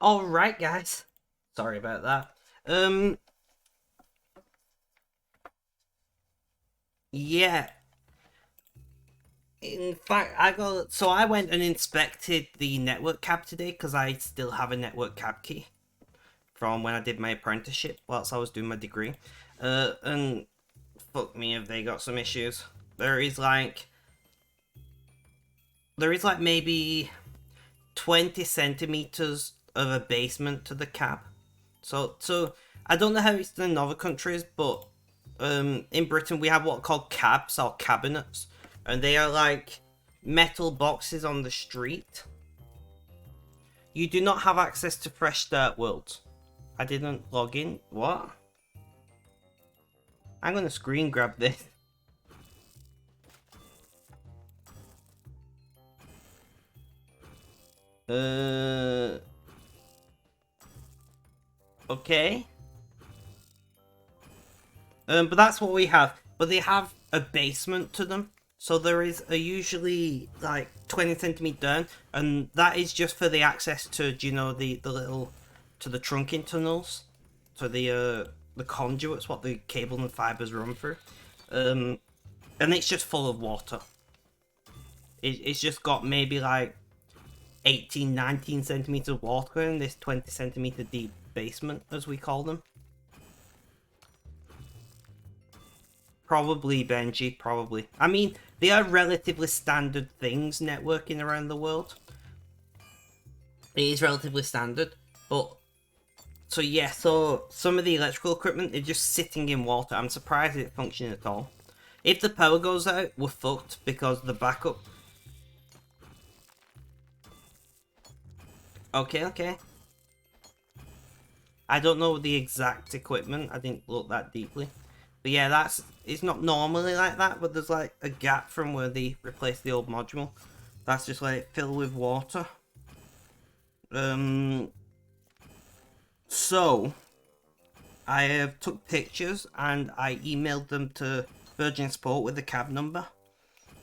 Alright, guys. Sorry about that. Um, yeah. In fact, I went and inspected the network cab today because I still have a network cab key from when I did my apprenticeship whilst I was doing my degree. And fuck me if they got some issues. There is like, there is like maybe 20 centimeters of a basement to the cab. So I don't know how it's in other countries, but in Britain we have what are called cabs or cabinets, and they are like metal boxes on the street. You do not have access to Fresh Start World. I didn't log in. What? I'm gonna screen grab this. Uh. Okay. But that's what we have. But they have a basement to them. So there is a usually like 20 centimeter down, and that is just for the access to, do you know, the little, to the trunking tunnels, to the conduits, what the cable and fibers run through. Um, and it's just full of water. It's just got maybe like 18, 19 centimeters of water in this 20 centimeter deep basement, as we call them. Probably, Benji, probably. I mean, they are relatively standard things networking around the world. It is relatively standard, but so yeah, so some of the electrical equipment is just sitting in water. I'm surprised it functioning at all. If the power goes out, we're fucked because the backup. Okay, okay. I don't know the exact equipment. I didn't look that deeply. But yeah, that's it's not normally like that, but there's like a gap from where they replaced the old module. That's just like filled with water. Um so I have took pictures and I emailed them to Virgin Sport with the cab number.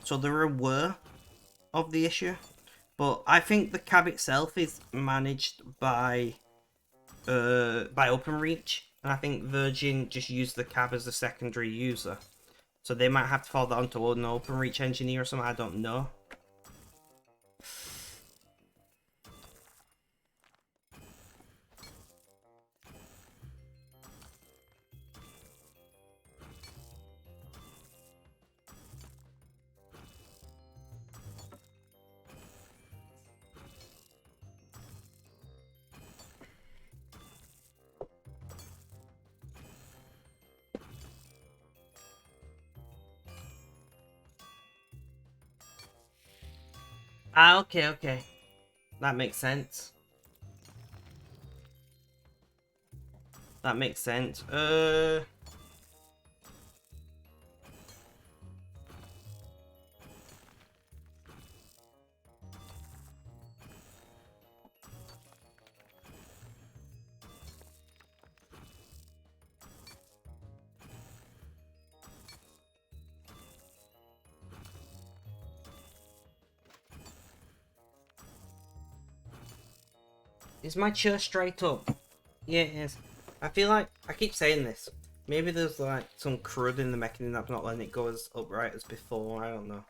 So they're aware of the issue. But I think the cab itself is managed by OpenReach, and I think Virgin just used the cab as a secondary user. So they might have to follow that onto an OpenReach engineer or something, I don't know. Ah, okay, okay. That makes sense. That makes sense. Is my chair straight up? Yeah, it is. I feel like, I keep saying this. Maybe there's like some crud in the mechanism that's not letting it go as upright as before, I don't know.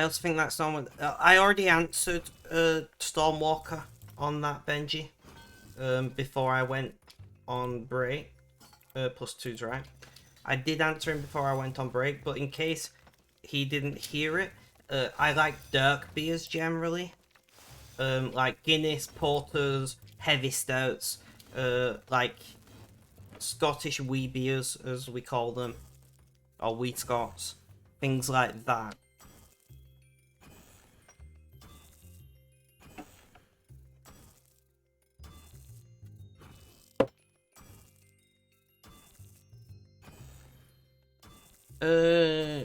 I also think that's someone. I already answered Stormwalker on that Benji before I went on break. +2's right. I did answer him before I went on break, but in case he didn't hear it, I like dark beers generally. Like Guinness, Porters, heavy stouts, like Scottish wee beers, as we call them, or wee Scots, things like that.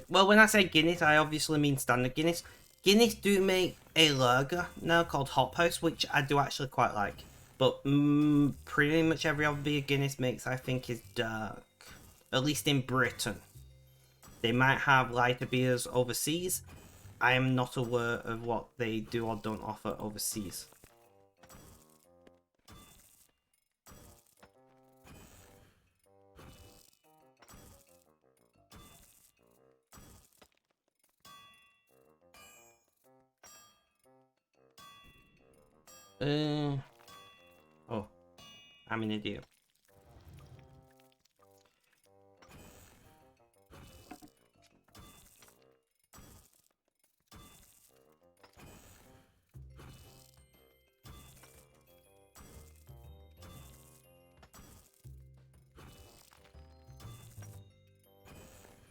Well, when I say Guinness, I obviously mean standard Guinness. Guinness do make a lager now called Hop House, which I do actually quite like. But pretty much every other beer Guinness makes, I think, is dark. At least in Britain. They might have lighter beers overseas. I am not aware of what they do or don't offer overseas. Oh, I'm an idiot.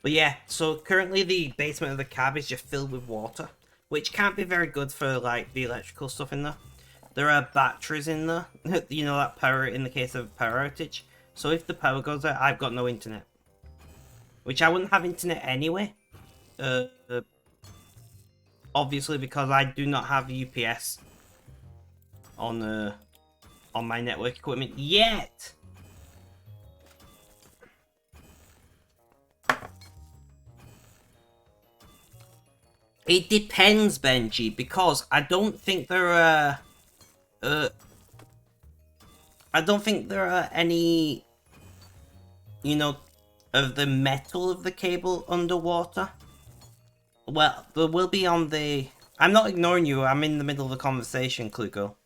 But yeah, so currently the basement of the cab is just filled with water, which can't be very good for like the electrical stuff in there. There are batteries in there, you know, that power in the case of power outage. So if the power goes out, I've got no internet. Which I wouldn't have internet anyway. Obviously because I do not have UPS on my network equipment yet. It depends, Benji, because I don't think there are any, you know, of the metal of the cable underwater. Well, there will be on the... I'm not ignoring you, I'm in the middle of the conversation, Klugo.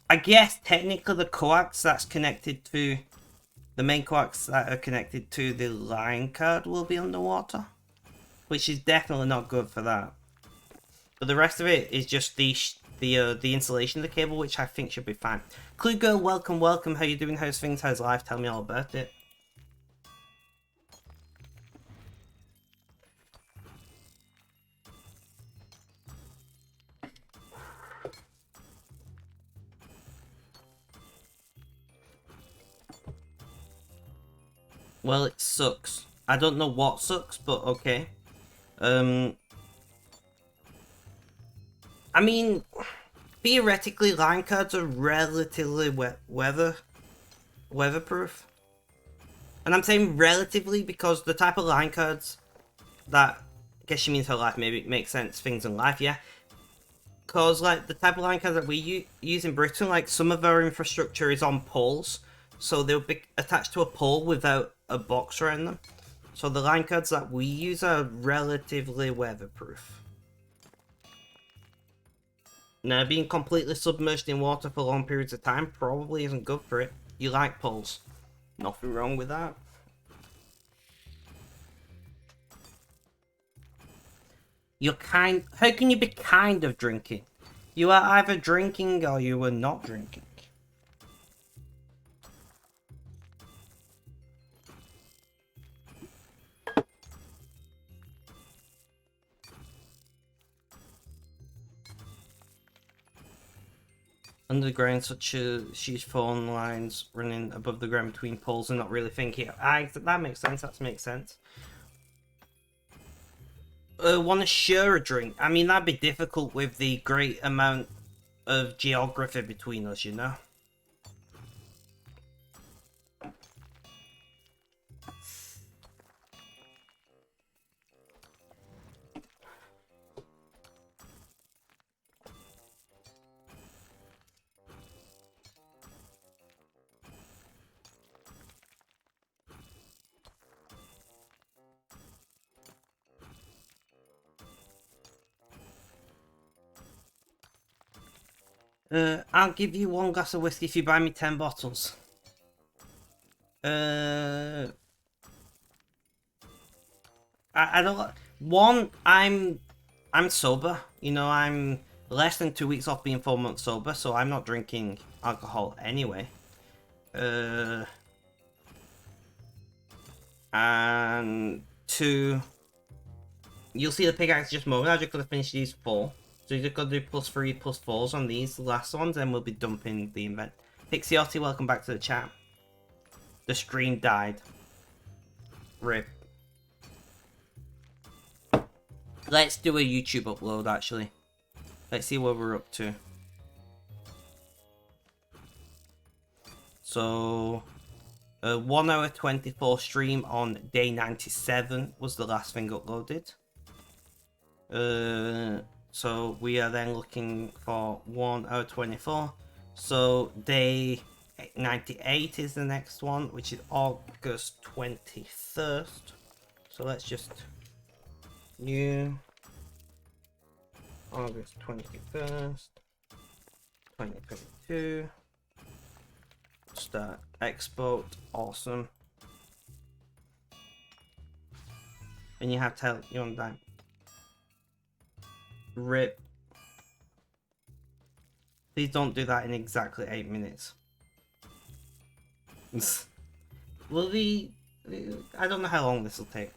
I guess technically the coax that's connected to... The main coax that are connected to the line card will be underwater. Which is definitely not good for that. But the rest of it is just the installation of the cable, which I think should be fine. Klugo, welcome, welcome. How you doing? How's things? How's life? Tell me all about it. Well, it sucks. I don't know what sucks, but okay. I mean, theoretically, line cards are relatively weatherproof. And I'm saying relatively because the type of line cards that, I guess she means her life, maybe it makes sense, things in life, yeah. Because, like, the type of line cards that we use in Britain, like, some of our infrastructure is on poles, so they'll be attached to a pole without a box around them. So the line cards that we use are relatively weatherproof. Now, being completely submerged in water for long periods of time probably isn't good for it. You like poles. Nothing wrong with that. You're kind... How can you be kind of drinking? You are either drinking or you are not drinking. Underground, such as huge phone lines running above the ground between poles and not really thinking. That makes sense, that makes sense. Want to share a drink? I mean, that'd be difficult with the great amount of geography between us, you know? I'll give you 1 glass of whiskey if you buy me 10 bottles. I don't. One, I'm sober. You know, I'm less than 2 weeks off being 4 months sober, so I'm not drinking alcohol anyway. And two, you'll see the pickaxe just moving. I just gotta finish these 4. So you just gotta do +3, +4s on these last ones, and we'll be dumping the event. Pixiotti, welcome back to the chat. The stream died. RIP. Let's do a YouTube upload, actually. Let's see what we're up to. So, 1 hour 24 stream on day 97 was the last thing uploaded. So we are then looking for 1 hour 24. So day 98 is the next one, which is August 21st. So let's just new August 21st, 2022. Start export. Awesome. And you have to help you on that. RIP. Please don't do that in exactly 8 minutes. Will the... I don't know how long this will take.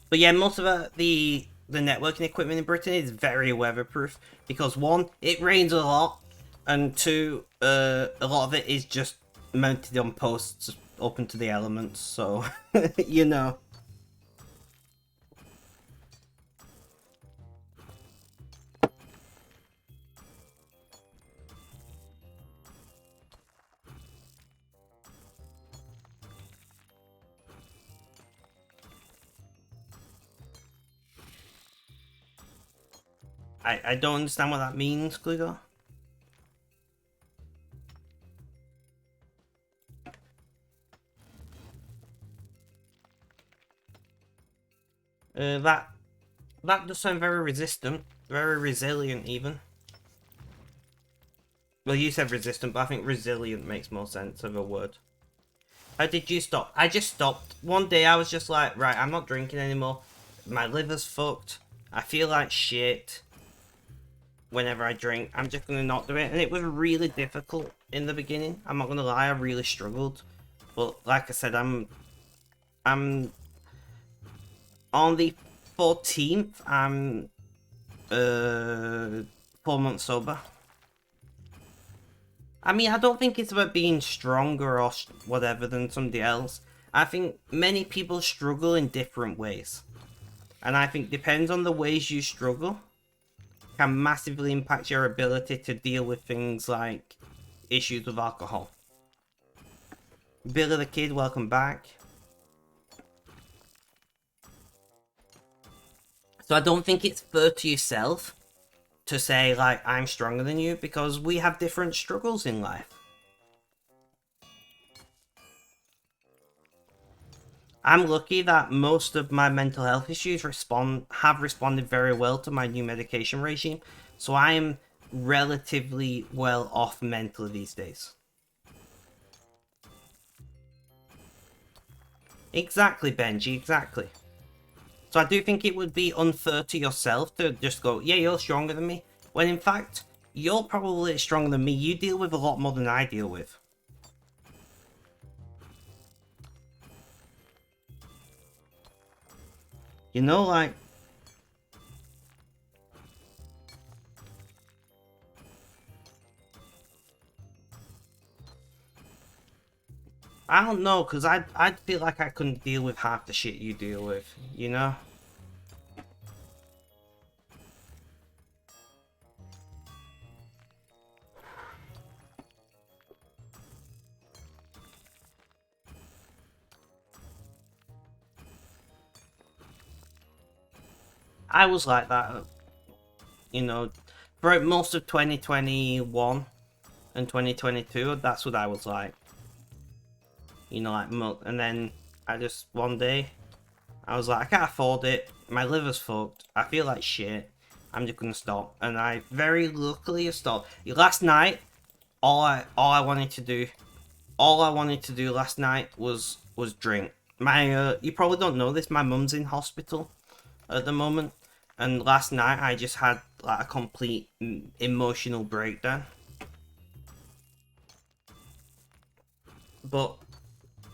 But yeah, most of the networking equipment in Britain is very weatherproof. Because 1, it rains a lot. And 2, a lot of it is just mounted on posts open to the elements. So, you know. I don't understand what that means, Gligo. That does sound very resistant, very resilient even. Well, you said resistant, but I think resilient makes more sense of a word. How did you stop? I just stopped. One day I was just like, right, I'm not drinking anymore. My liver's fucked. I feel like shit whenever I drink. I'm just gonna not do it. And it was really difficult in the beginning. I'm not gonna lie, I really struggled. But like I said, I'm on the 14th. I'm 4 months sober. I mean, I don't think it's about being stronger or whatever than somebody else. I think many people struggle in different ways. And I think depends on the ways you struggle can massively impact your ability to deal with things like issues with alcohol. Billy the Kid, welcome back. So I don't think it's fair to yourself to say, like, I'm stronger than you, because we have different struggles in life. I'm lucky that most of my mental health issues have responded very well to my new medication regime, so I am relatively well off mentally these days. Exactly, Benji, exactly. So I do think it would be unfair to yourself to just go, yeah, you're stronger than me, when in fact, you're probably stronger than me. You deal with a lot more than I deal with. You know, like... I don't know, because I'd feel like I couldn't deal with half the shit you deal with, you know? I was like that, you know, throughout most of 2021 and 2022, that's what I was like. You know, like, and then I just, one day, I was like, I can't afford it. My liver's fucked. I feel like shit. I'm just gonna stop. And I very luckily stopped. Last night, all I wanted to do, last night was drink. My you probably don't know this. My mum's in hospital at the moment, and last night I just had like a complete emotional breakdown. But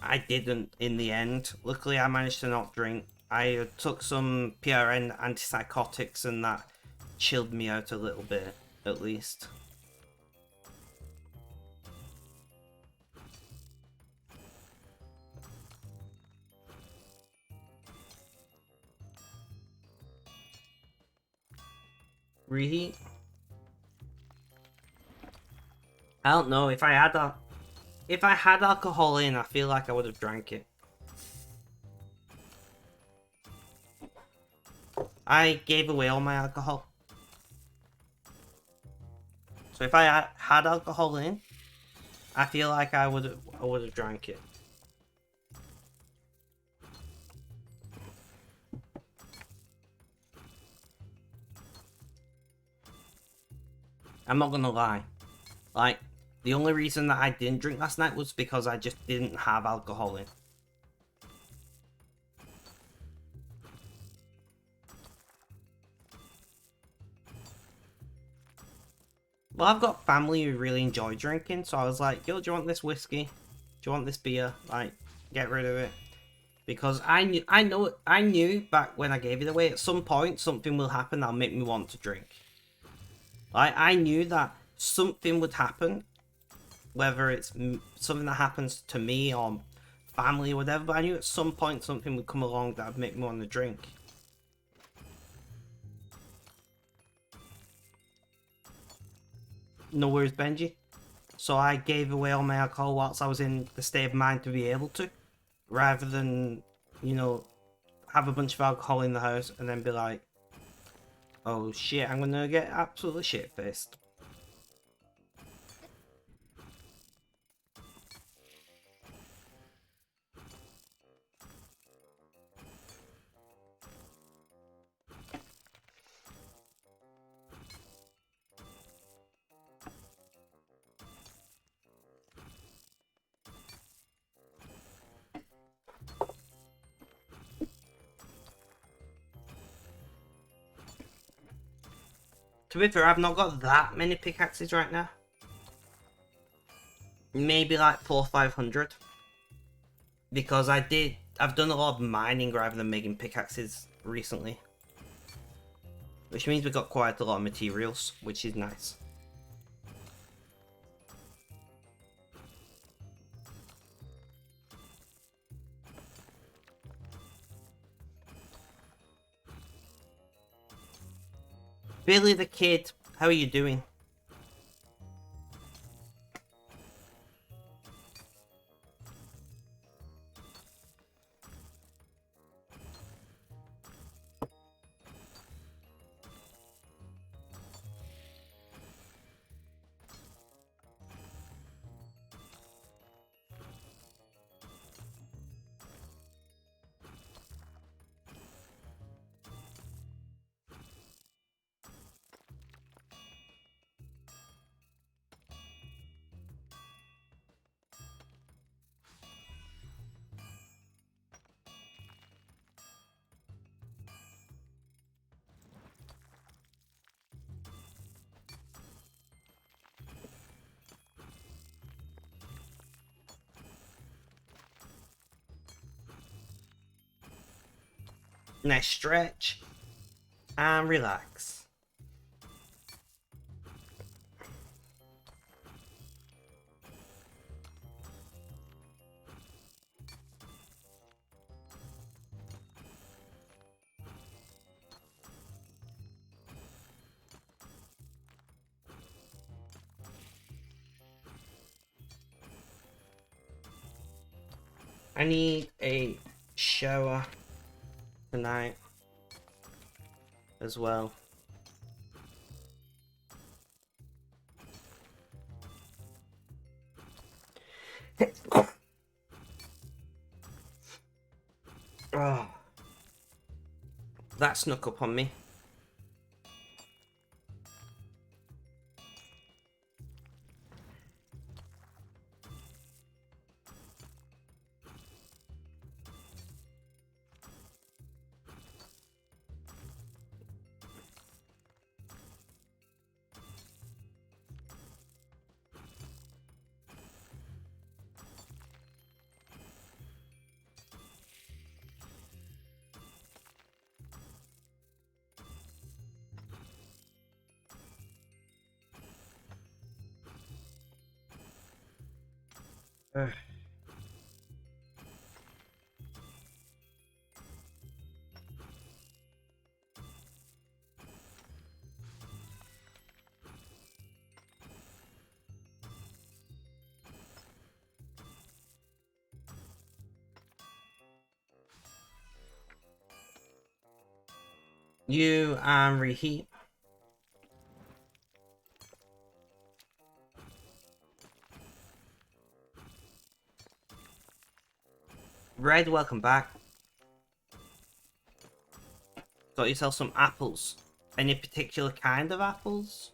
I didn't in the end. Luckily, I managed to not drink. I took some PRN antipsychotics, and that chilled me out a little bit, at least. Reheat? I don't know. If I had alcohol in, I feel like I would have drank it. I gave away all my alcohol. So if I had alcohol in, I feel like I would have drank it. I'm not gonna lie. Like, the only reason that I didn't drink last night was because I just didn't have alcohol in. Well, I've got family who really enjoy drinking, so I was like, yo, do you want this whiskey? Do you want this beer? Like, get rid of it. Because I knew back when I gave it away, at some point something will happen that'll make me want to drink. Like, I knew that something would happen, whether it's something that happens to me or family or whatever, but I knew at some point something would come along that would make me want to drink. No worries, Benji. So I gave away all my alcohol whilst I was in the state of mind to be able to, rather than, you know, have a bunch of alcohol in the house and then be like, oh shit, I'm gonna get absolutely shit-faced. To be fair, I've not got that many pickaxes right now. Maybe like 400 or 500. Because I've done a lot of mining rather than making pickaxes recently. Which means we got quite a lot of materials, which is nice. Billy the Kid, how are you doing? Nice stretch and relax. I need a shower tonight as well. Oh. that snuck up on me. Ugh. You and reheat. Red, welcome back. Got yourself some apples. Any particular kind of apples?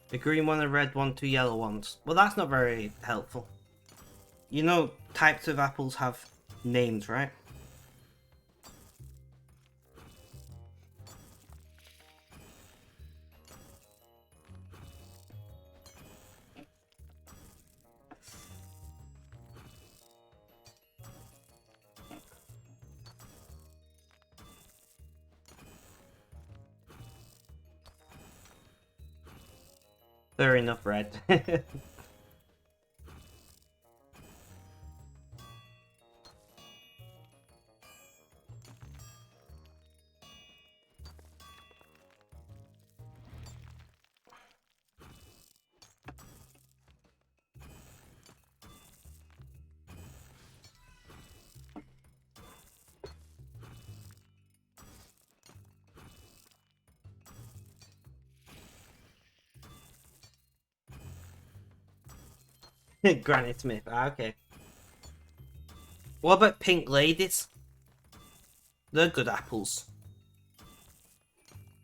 The green one, the red one, 2 yellow ones. Well, that's not very helpful. You know, types of apples have names, right? Fair enough, red. Granny Smith, okay. What about pink ladies? They're good apples.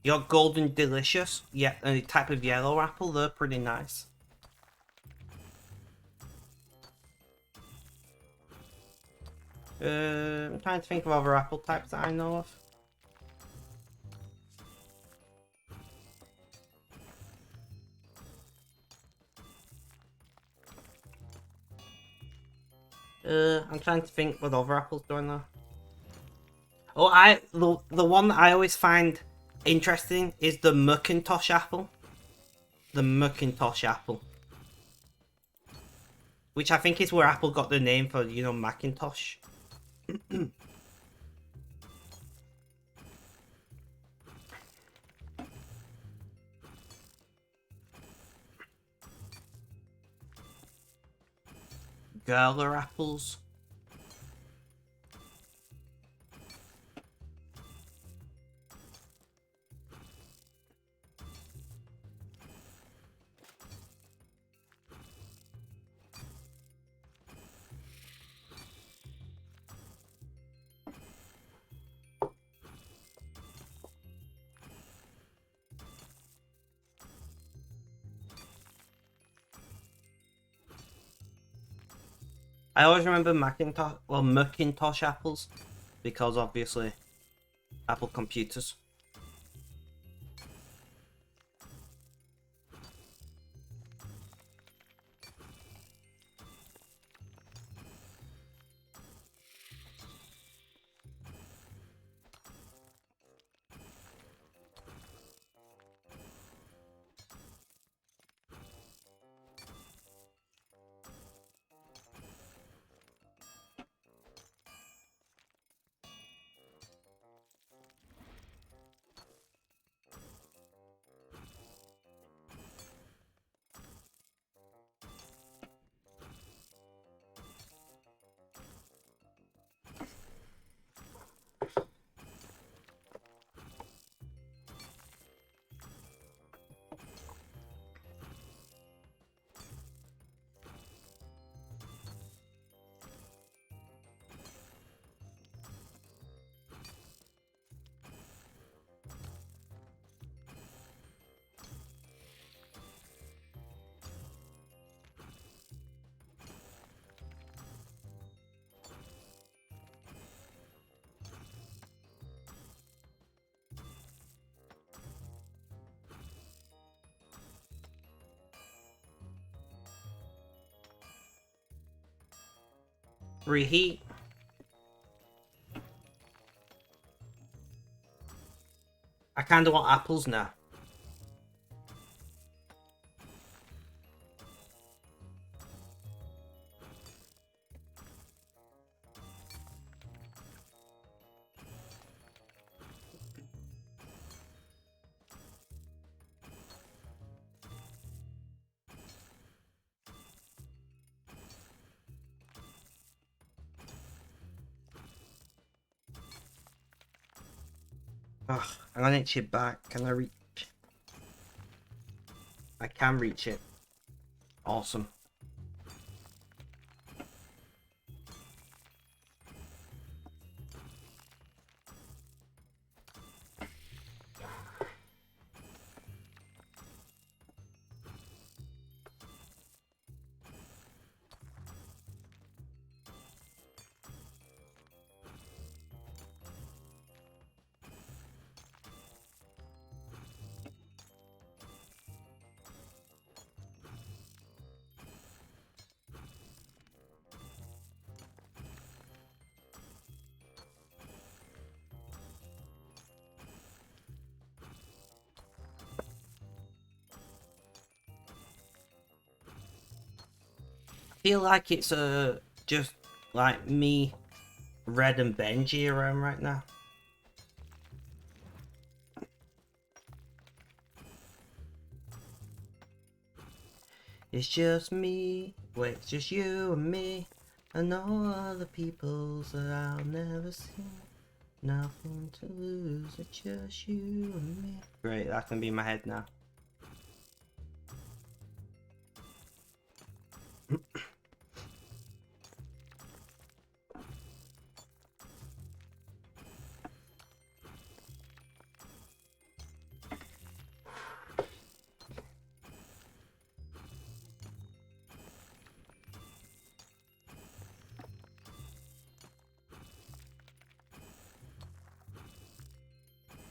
Your golden delicious, yeah, and a type of yellow apple, they're pretty nice. I'm trying to think of other apple types that I know of. I'm trying to think what other apples do I know. Oh, the one that I always find interesting is the Macintosh apple. The Macintosh apple. Which I think is where Apple got the name for, you know, Macintosh. Girler apples. I always remember Macintosh apples because obviously Apple computers. Reheat. I kind of want apples now. Ugh, I'm gonna itch it back. Can I reach? I can reach it. Awesome. Feel like it's just like me, Red and Benji around right now. It's just me, wait, it's just you and me, and no other peoples that I'll never see. Nothing to lose, it's just you and me. Great, that can be in my head now.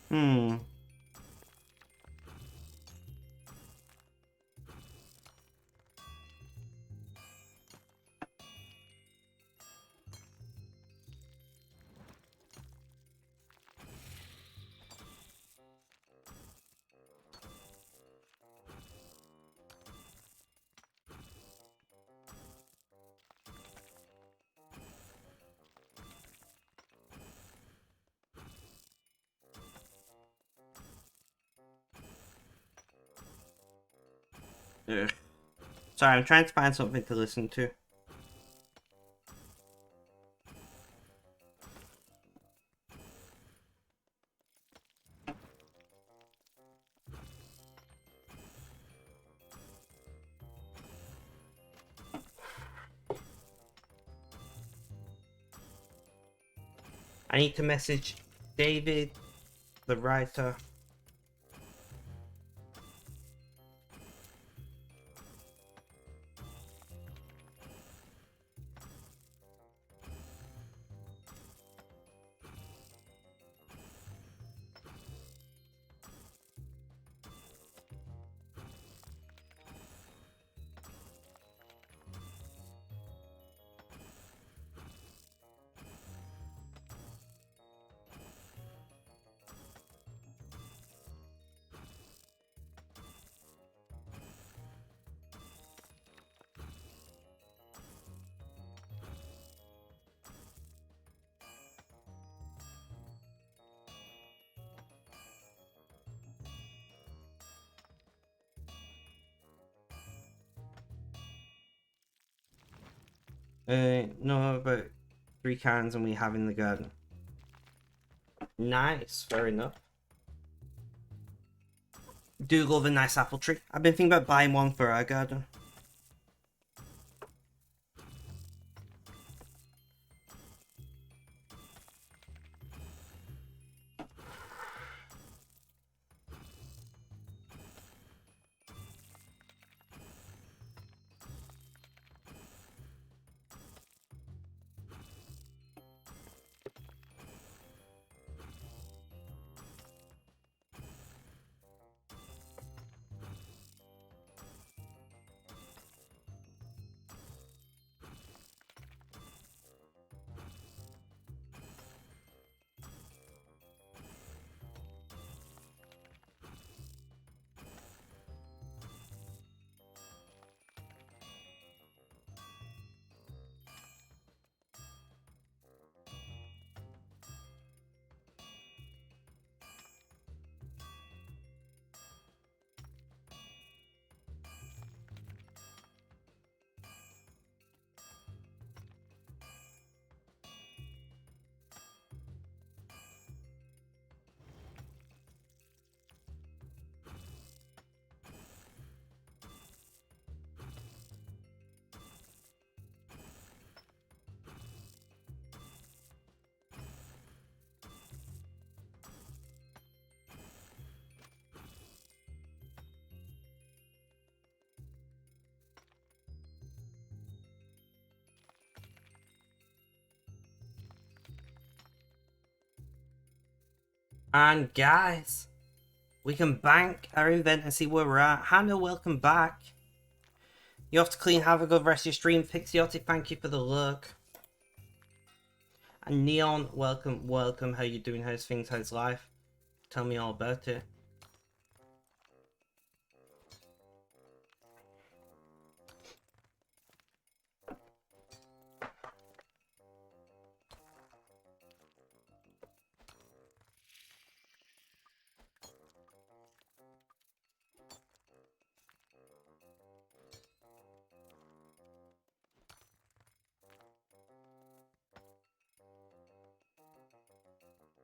Hmm. Ugh. Sorry, I'm trying to find something to listen to. I need to message David, the writer. No, about 3 cans and we have in the garden. Nice, fair enough. Do love a nice apple tree. I've been thinking about buying one for our garden. And guys, we can bank our event and see where we're at. Hannah, welcome back. You have to clean, have a good rest of your stream. Pixiotic, thank you for the look. And Neon, welcome, welcome. How you doing? How's things? How's life? Tell me all about it.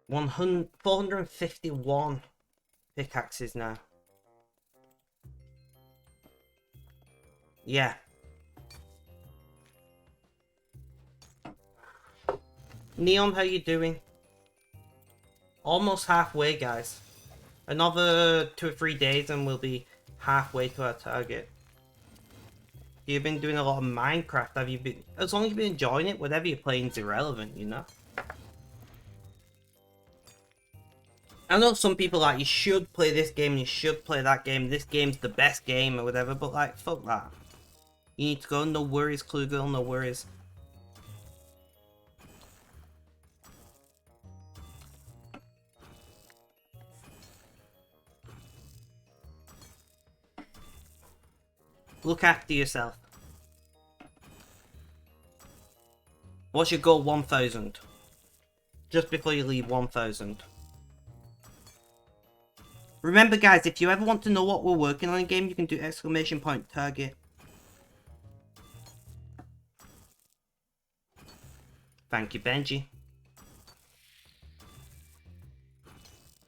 One hundred 451 pickaxes now. Yeah. Neon, how you doing? Almost halfway, guys. Another 2 or 3 days and we'll be halfway to our target. You've been doing a lot of Minecraft, have you been? As long as you've been enjoying it, whatever you're playing is irrelevant, you know? I know some people like, you should play this game, you should play that game, this game's the best game or whatever, but like, fuck that. You need to go, no worries, Clue Girl, no worries. Look after yourself. What's your goal? 1,000. Just before you leave, 1,000. Remember guys, if you ever want to know what we're working on in game, you can do !target. Thank you, Benji.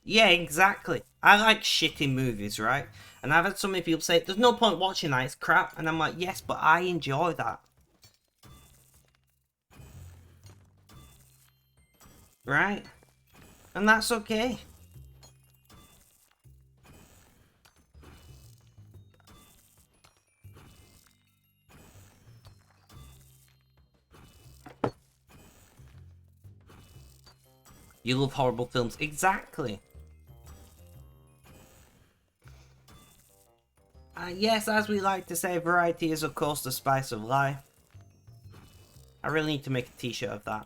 Yeah, exactly. I like shitty movies, right? And I've had so many people say, there's no point watching that, it's crap. And I'm like, yes, but I enjoy that. Right? And that's okay. You love horrible films. Exactly. Yes, as we like to say, variety is of course the spice of life. I really need to make a t-shirt of that.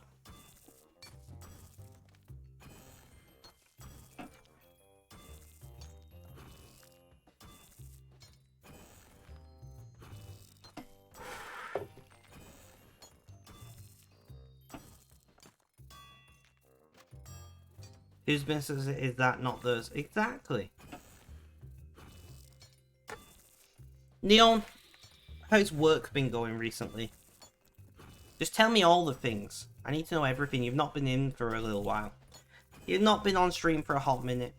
Whose business is that, not theirs? Exactly. Neon, how's work been going recently? Just tell me all the things. I need to know everything. You've not been in for a little while. You've not been on stream for a hot minute.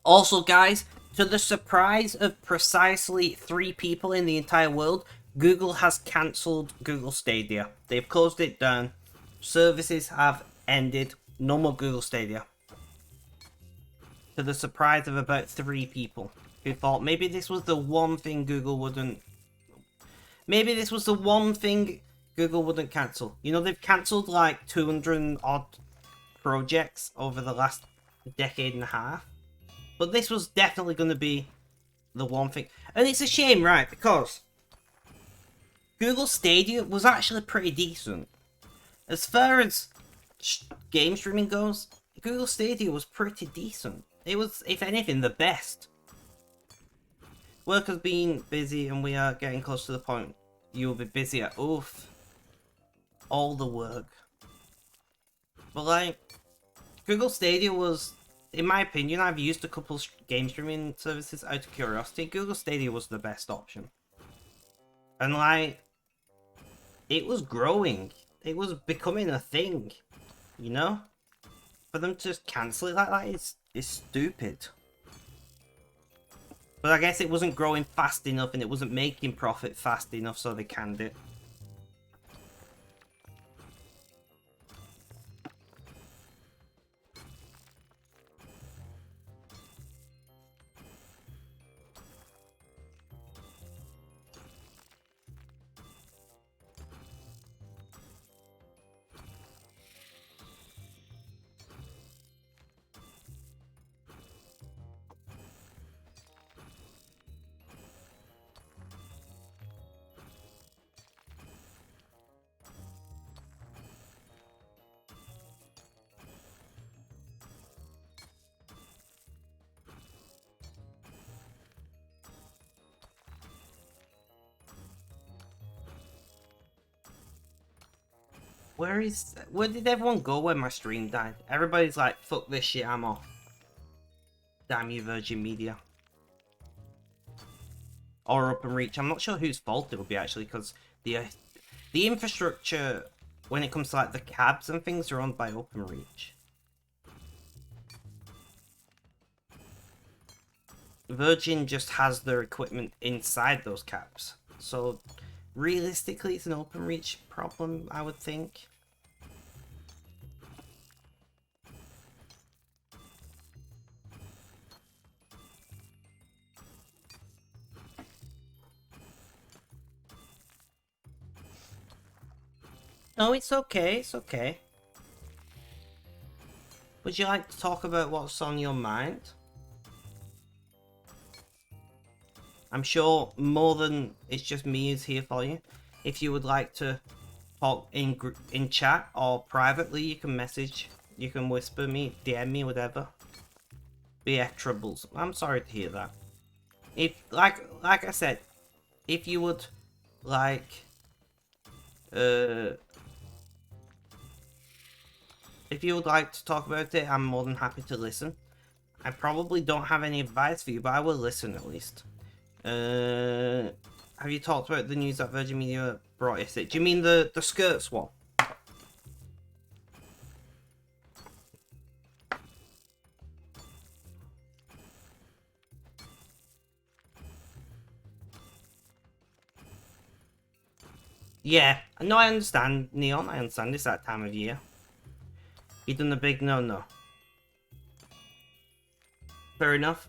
Also, guys, to the surprise of precisely 3 people in the entire world, Google has cancelled Google Stadia. They've closed it down. Services have ended. No more Google Stadia. To the surprise of about 3 people who thought maybe this was the one thing Google wouldn't... Maybe this was the one thing Google wouldn't cancel. You know, they've cancelled like 200 odd projects over the last decade and a half. But this was definitely going to be the one thing. And it's a shame, right? Because Google Stadia was actually pretty decent. As far as game streaming goes, Google Stadia was pretty decent. It was, if anything, the best. Work has been busy and we are getting close to the point you will be busier. Oof. All the work. But like, Google Stadia was, in my opinion, I've used a couple game streaming services out of curiosity. Google Stadia was the best option. And like, it was growing. It was becoming a thing. You know? For them to just cancel it like that is stupid. But I guess it wasn't growing fast enough and it wasn't making profit fast enough, so they canned it. Where did everyone go when my stream died? Everybody's like, fuck this shit, I'm off. Damn you, Virgin Media. Or OpenReach. I'm not sure whose fault it would be, actually, because the infrastructure, when it comes to like the cabs and things, are owned by OpenReach. Virgin just has their equipment inside those cabs. So, realistically, it's an OpenReach problem, I would think. No, it's okay, it's okay. Would you like to talk about what's on your mind? I'm sure more than it's just me is here for you. If you would like to talk in chat or privately, you can message, you can whisper me, DM me, whatever. BF troubles. I'm sorry to hear that. If like I said, if you would like if you would like to talk about it, I'm more than happy to listen. I probably don't have any advice for you, but I will listen at least. Have you talked about the news that Virgin Media brought yesterday? Do you mean the skirts one? Yeah, no, I understand, Neon. I understand it's that time of year. You done the big no. Fair enough.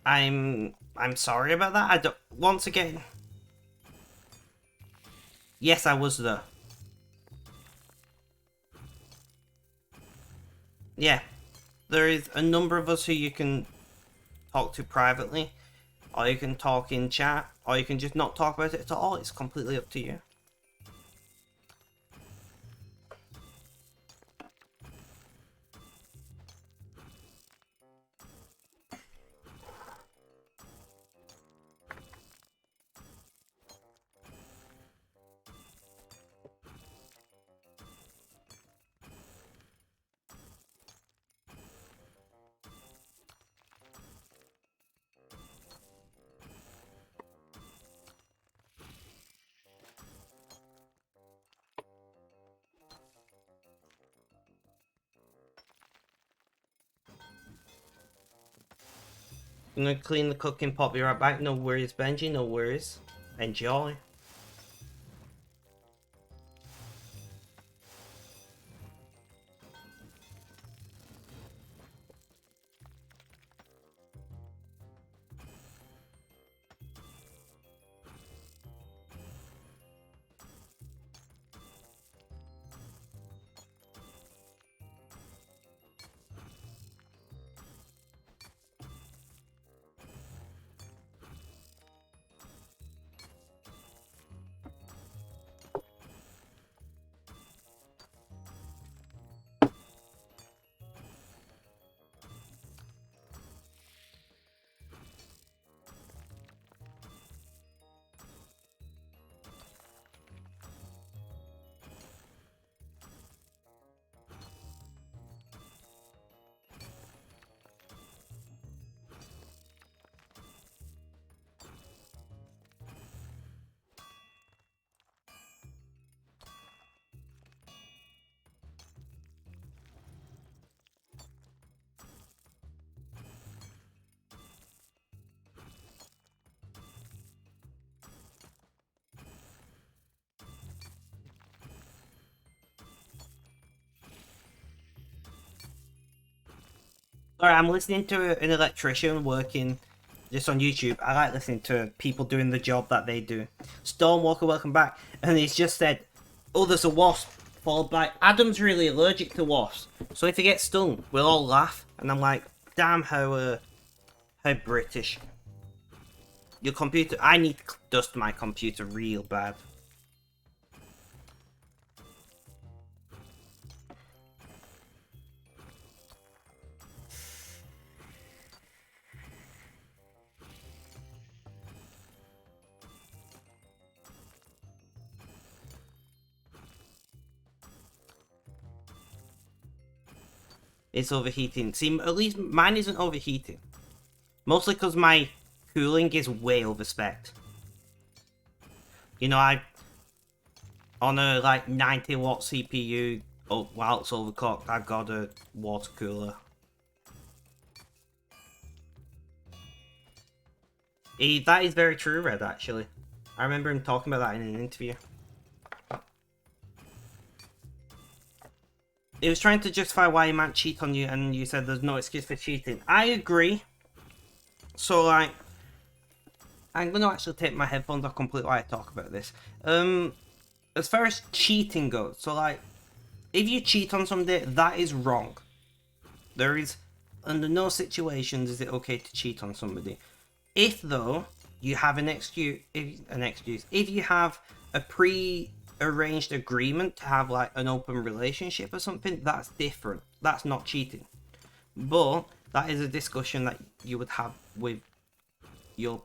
I'm sorry about that. I don't. Once again. Yes, I was there. Yeah, there is a number of us who you can talk to privately, or you can talk in chat, or you can just not talk about it at all. It's completely up to you. I'm gonna clean the cooking pot, be right back. No worries, Benji, no worries. Enjoy. Sorry, I'm listening to an electrician working just on YouTube. I like listening to people doing the job that they do. Stormwalker, welcome back. And he's just said, oh, there's a wasp. Followed by, Adam's really allergic to wasps. So if he gets stung, we'll all laugh. And I'm like, damn, how British. Your computer, I need to dust my computer real bad. It's overheating. See, at least mine isn't overheating. Mostly because my cooling is way overspec'd. You know, on a like 90-watt CPU, while it's overclocked, I've got a water cooler. That is very true, Red, actually. I remember him talking about that in an interview. He was trying to justify why he might cheat on you, and you said there's no excuse for cheating. I agree. So, like, I'm going to actually take my headphones off completely while I talk about this. As far as cheating goes, so, like, if you cheat on somebody, that is wrong. There is, under no situations is it okay to cheat on somebody. If, though, you have an excuse, if you have a pre-arranged agreement to have, like, an open relationship or something, that's different. That's not cheating. But that is a discussion that you would have with your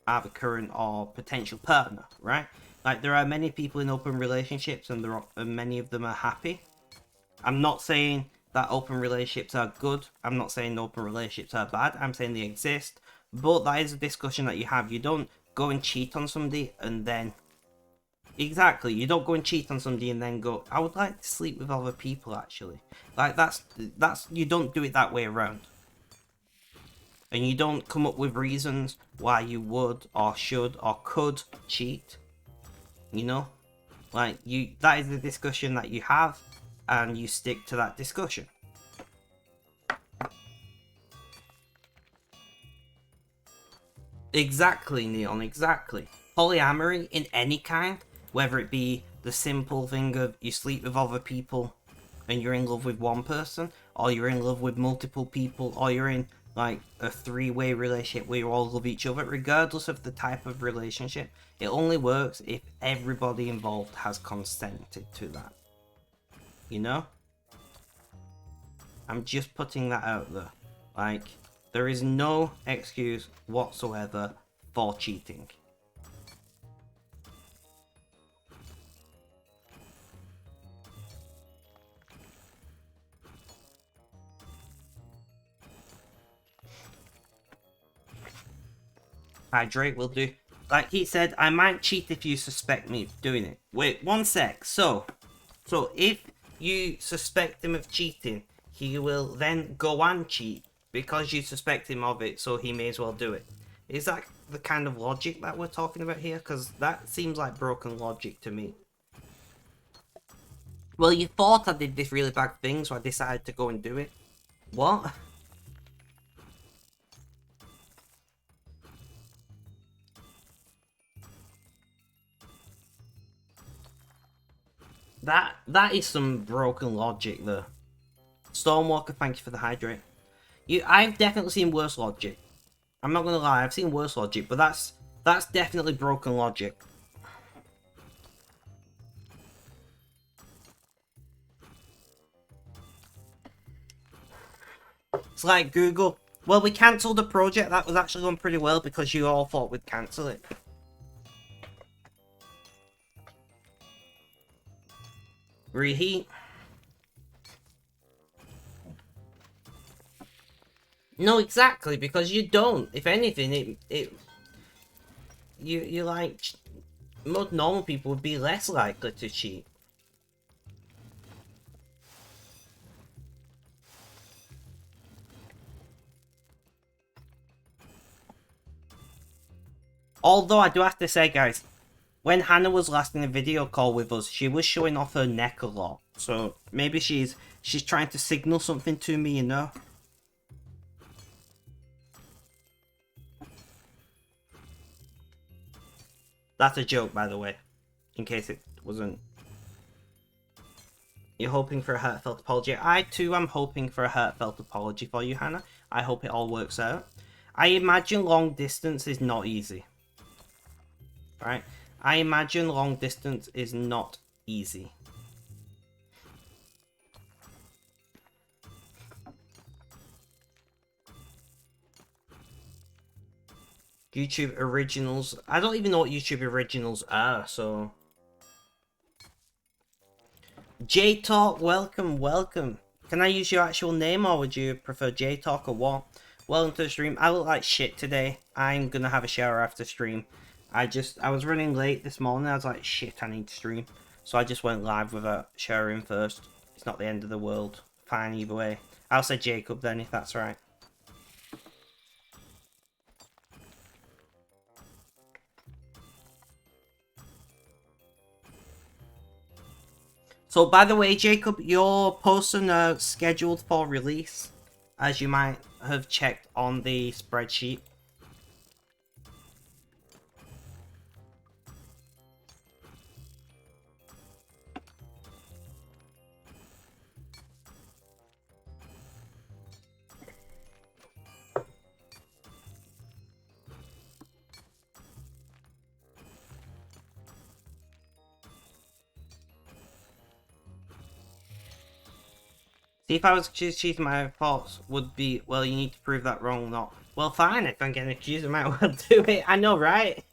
either current or potential partner, right? Like, there are many people in open relationships, and many of them are happy. I'm not saying that open relationships are good. I'm not saying open relationships are bad. I'm saying they exist. But that is a discussion that you have. You don't go and cheat on somebody and then... Exactly, you don't go and cheat on somebody and then go, I would like to sleep with other people, actually. Like, that's you don't do it that way around. And you don't come up with reasons why you would or should or could cheat. You know? Like, that is the discussion that you have, and you stick to that discussion. Exactly, Neon, exactly. Polyamory in any kind, whether it be the simple thing of you sleep with other people and you're in love with one person, or you're in love with multiple people, or you're in like a three-way relationship where you all love each other, regardless of the type of relationship, it only works if everybody involved has consented to that. You know? I'm just putting that out there. Like, there is no excuse whatsoever for cheating. Hydrate will do. Like he said, I might cheat if you suspect me of doing it. Wait, one sec. So if you suspect him of cheating, he will then go and cheat because you suspect him of it, so he may as well do it. Is that the kind of logic that we're talking about here? Because that seems like broken logic to me. Well, you thought I did this really bad thing, so I decided to go and do it. What? That is some broken logic there. Stormwalker, thank you for the hydrate. I've definitely seen worse logic. I'm not gonna lie, I've seen worse logic, but that's definitely broken logic. It's like Google. Well, we cancelled the project that was actually going pretty well because you all thought we'd cancel it. Reheat. No, exactly, because you don't. If anything, you like, most normal people would be less likely to cheat. Although I do have to say, guys, when Hannah was last in a video call with us, she was showing off her neck a lot. So maybe she's trying to signal something to me, you know? That's a joke, by the way, in case it wasn't. You're hoping for a heartfelt apology. I too am hoping for a heartfelt apology for you, Hannah. I hope it all works out. I imagine long distance is not easy. Right? I imagine long distance is not easy. YouTube originals. I don't even know what YouTube originals are, so. J-Talk, welcome, welcome. Can I use your actual name, or would you prefer J-Talk or what? Welcome to the stream. I look like shit today. I'm gonna have a shower after stream. I was running late this morning. I was like, shit, I need to stream. So I just went live without showering first. It's not the end of the world. Fine either way. I'll say Jacob then, if that's right. So, by the way, Jacob, your posts are now scheduled for release, as you might have checked on the spreadsheet. See, if I was cheating, my thoughts would be, well, you need to prove that wrong, not, well, fine, if I'm getting accused, I might well do it. I know, right?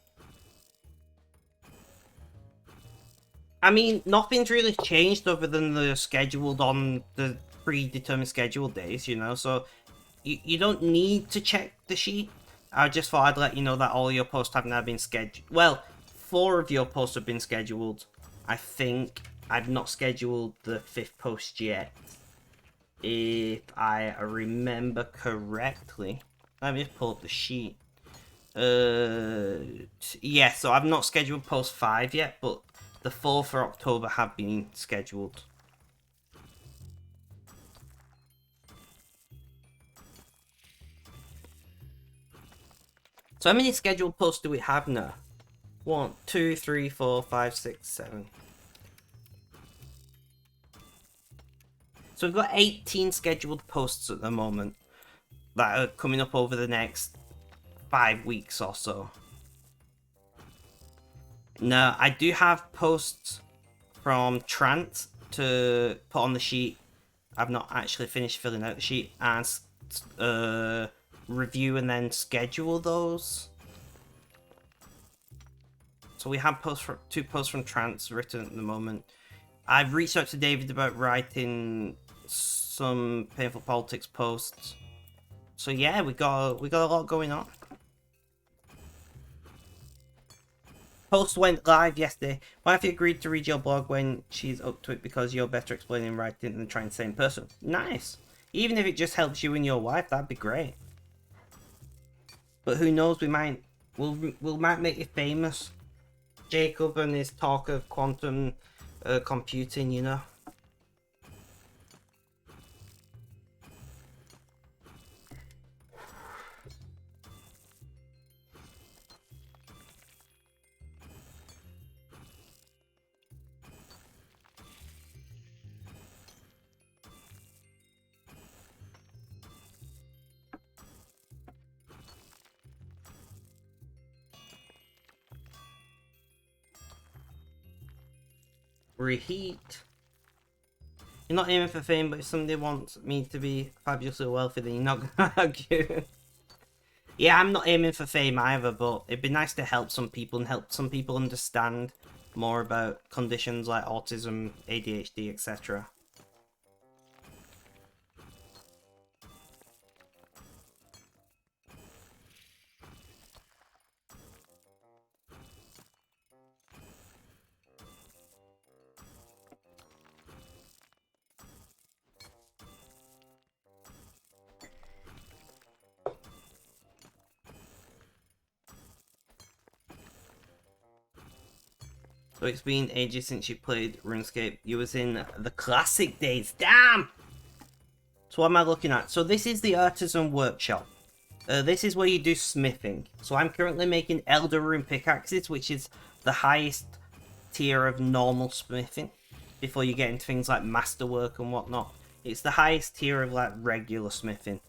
I mean, nothing's really changed other than the scheduled on the predetermined scheduled days, you know, so you don't need to check the sheet. I just thought I'd let you know that all your posts have now been scheduled. Well, 4 of your posts have been scheduled. I think I've not scheduled the 5th post yet. If I remember correctly. Let me just pull up the sheet. Yeah, so I've not scheduled post 5 yet, but the 4th for October have been scheduled. So how many scheduled posts do we have now? 1, 2, 3, 4, 5, 6, 7. So we've got 18 scheduled posts at the moment that are coming up over the next 5 weeks or so. Now, I do have posts from Trant to put on the sheet. I've not actually finished filling out the sheet, and review and then schedule those. So we have 2 posts from Trant written at the moment. I've reached out to David about writing some Painful Politics posts. So yeah, we got a lot going on. Post went live yesterday. Wife agreed to read your blog when she's up to it because you're better explaining writing than trying to say in person. Nice. Even if it just helps you and your wife, that'd be great. But who knows? We might make you famous. Jacob and his talk of quantum computing, you know. Reheat. You're not aiming for fame, but if somebody wants me to be fabulously wealthy, then you're not gonna argue. Yeah, I'm not aiming for fame either, but it'd be nice to help some people and help some people understand more about conditions like autism, ADHD, etc. So it's been ages since you played RuneScape. You was in the classic days. Damn! So what am I looking at? So this is the Artisan Workshop. This is where you do smithing. So I'm currently making Elder Rune pickaxes, which is the highest tier of normal smithing. Before you get into things like masterwork and whatnot. It's the highest tier of like regular smithing.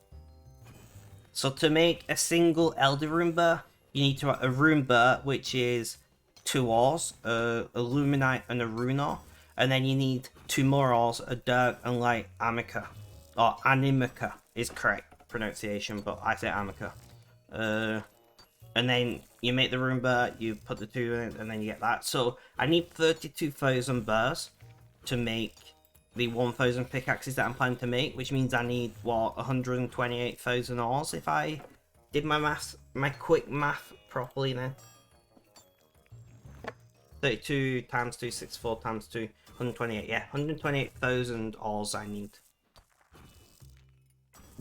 So to make a single Elder Rune burr, you need to have a Rune burr, which is 2 ores, a Luminite and a Rune ore, and then you need 2 more ores, a Dark and Light Amica, or Animica is correct pronunciation, but I say Amica. And then you make the Rune burr, you put the 2 in, and then you get that. So I need 32,000 burrs to make the 1,000 pickaxes that I'm planning to make, which means I need, what, 128,000 ores if I did my quick math properly then. 32 times 264 times 2, 128, yeah, 128,000 ores I need.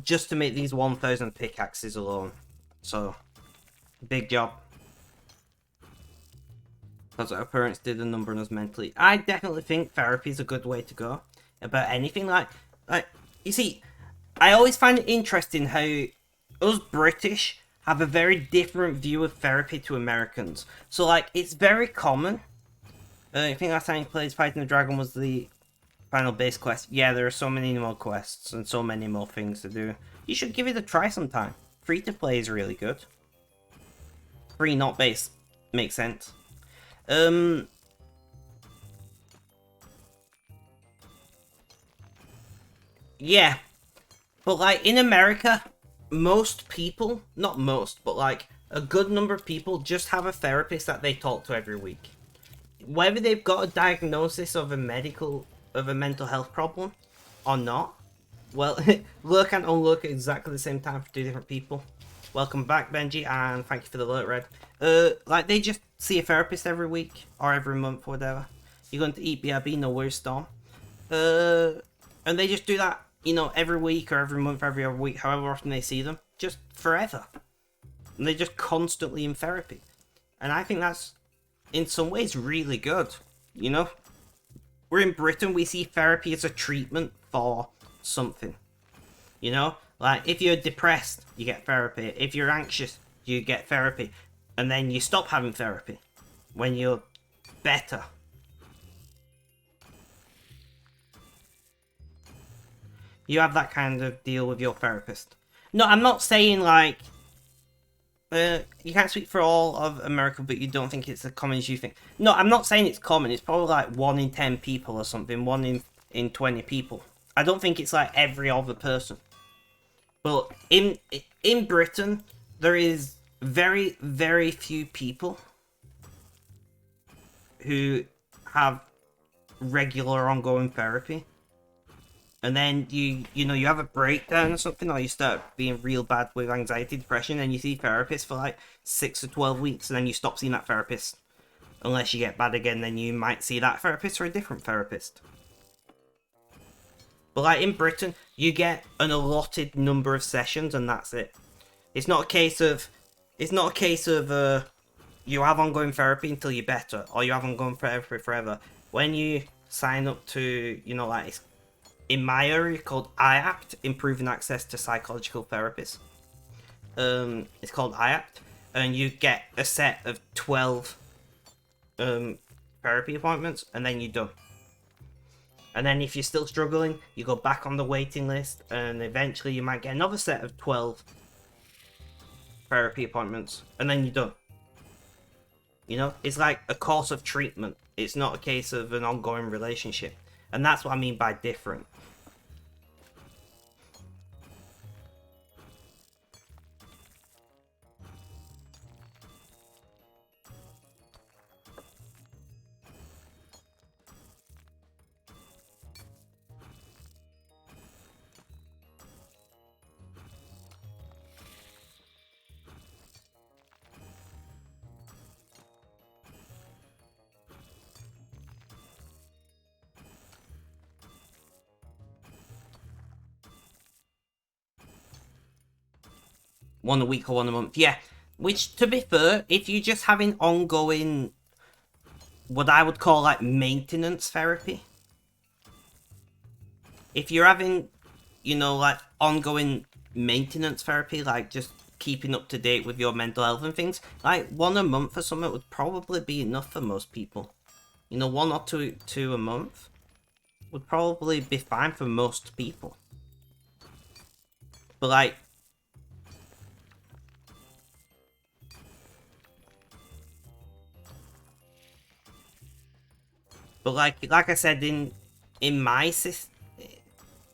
Just to make these 1,000 pickaxes alone. So, big job. Because our parents did a number on us mentally. I definitely think therapy is a good way to go about anything. Like you see, I always find it interesting how us British have a very different view of therapy to Americans. So like, it's very common. I think last time you played Fighting the Dragon was the final base quest. Yeah, there are so many more quests and so many more things to do. You should give it a try sometime. Free to play is really good. Free, not base. Makes sense. Yeah. But like in America, most people, not most, but like a good number of people just have a therapist that they talk to every week. Whether they've got a diagnosis of a mental health problem or not, well, lurk and unlurk at exactly the same time for two different people. Welcome back, Benji, and thank you for the alert, Red. Like, they just see a therapist every week, or every month, or whatever. You're going to eat BRB, no worries, Storm. And they just do that, you know, every week, or every month, every other week, however often they see them, just forever. And they're just constantly in therapy. And I think that's, in some ways, really good, you know? We're in Britain, we see therapy as a treatment for something, you know? Like, if you're depressed, you get therapy. If you're anxious, you get therapy. And then you stop having therapy when you're better. You have that kind of deal with your therapist. No, I'm not saying, like, you can't speak for all of America, but you don't think it's as common as you think. No, I'm not saying it's common. It's probably like 1 in 10 people or something. 1 in 20 people. I don't think it's like every other person. But in Britain, there is very, very few people who have regular ongoing therapy. And then you have a breakdown or something, or you start being real bad with anxiety, depression, and you see therapists for like 6 or 12 weeks, and then you stop seeing that therapist. Unless you get bad again, then you might see that therapist or a different therapist. But like in Britain, you get an allotted number of sessions, and that's it. It's not a case of you have ongoing therapy until you're better, or you have ongoing therapy forever. When you sign up to, you know, like, it's in my area called IAPT, Improving Access to Psychological Therapists. It's called IAPT, and you get a set of 12 therapy appointments, and then you're done. And then if you're still struggling, you go back on the waiting list, and eventually you might get another set of 12 therapy appointments, and then you're done. You know, it's like a course of treatment. It's not a case of an ongoing relationship. And that's what I mean by different. One a week or one a month, yeah. Which, to be fair, if you're just having ongoing, what I would call like maintenance therapy, if you're having, you know, like ongoing maintenance therapy, like just keeping up to date with your mental health and things, like 1 a month or something would probably be enough for most people. You know, 1 or two a month would probably be fine for most people. But like, like I said, in my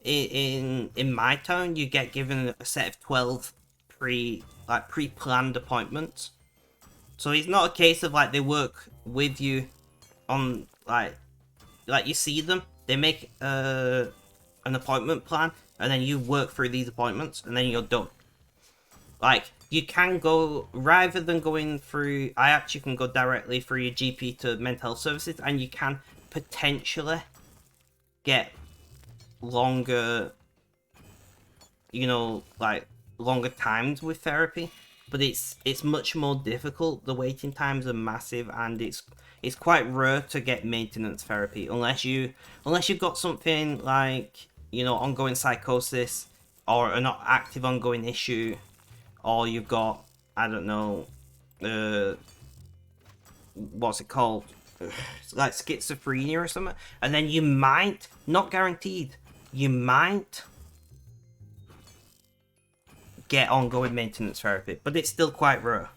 in my town, you get given a set of 12 pre-planned appointments. So it's not a case of like they work with you on like you see them They make an appointment plan, and then you work through these appointments, and then you're done. Like, you can go, rather than going through IAPT, you can go directly through your GP to mental health services, and you can potentially get longer, you know, like, longer times with therapy. But it's much more difficult. The waiting times are massive, and it's quite rare to get maintenance therapy unless you've got something like, you know, ongoing psychosis or an active ongoing issue, or you've got, I don't know, what's it called? It's like schizophrenia or something, and then you might, not guaranteed, you might get ongoing maintenance therapy, but it's still quite rare.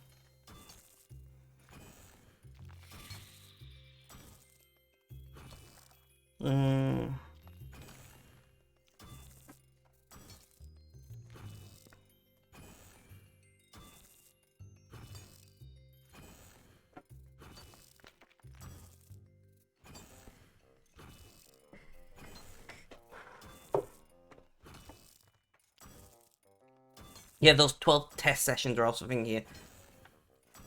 Yeah, those 12 test sessions are also thing here.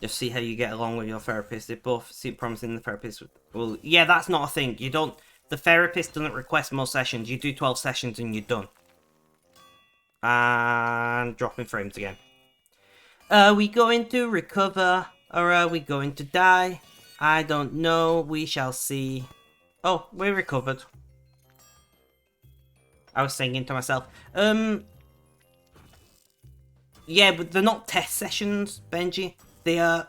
Just see how you get along with your therapist. If both seem promising, the therapist will... Yeah, that's not a thing. You don't... The therapist doesn't request more sessions. You do 12 sessions and you're done. And dropping frames again. Are we going to recover? Or are we going to die? I don't know. We shall see. Oh, we recovered. I was singing to myself. Yeah, but they're not test sessions, Benji. They are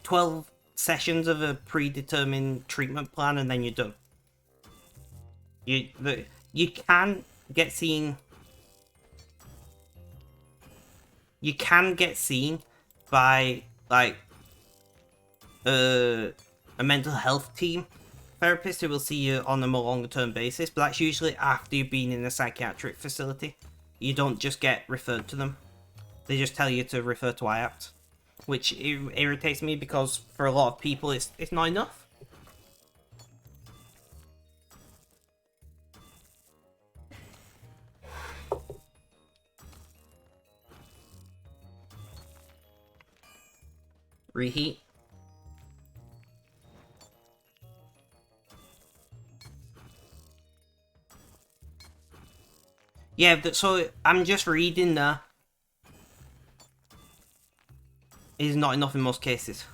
12 sessions of a predetermined treatment plan, and then you're done. You can get seen. You can get seen by, like, a mental health team therapist who will see you on a more longer term basis, but that's usually after you've been in a psychiatric facility. You don't just get referred to them. They just tell you to refer to IAPT, which irritates me because for a lot of people it's not enough. Reheat. Yeah, so I'm just reading there. Is not enough in most cases.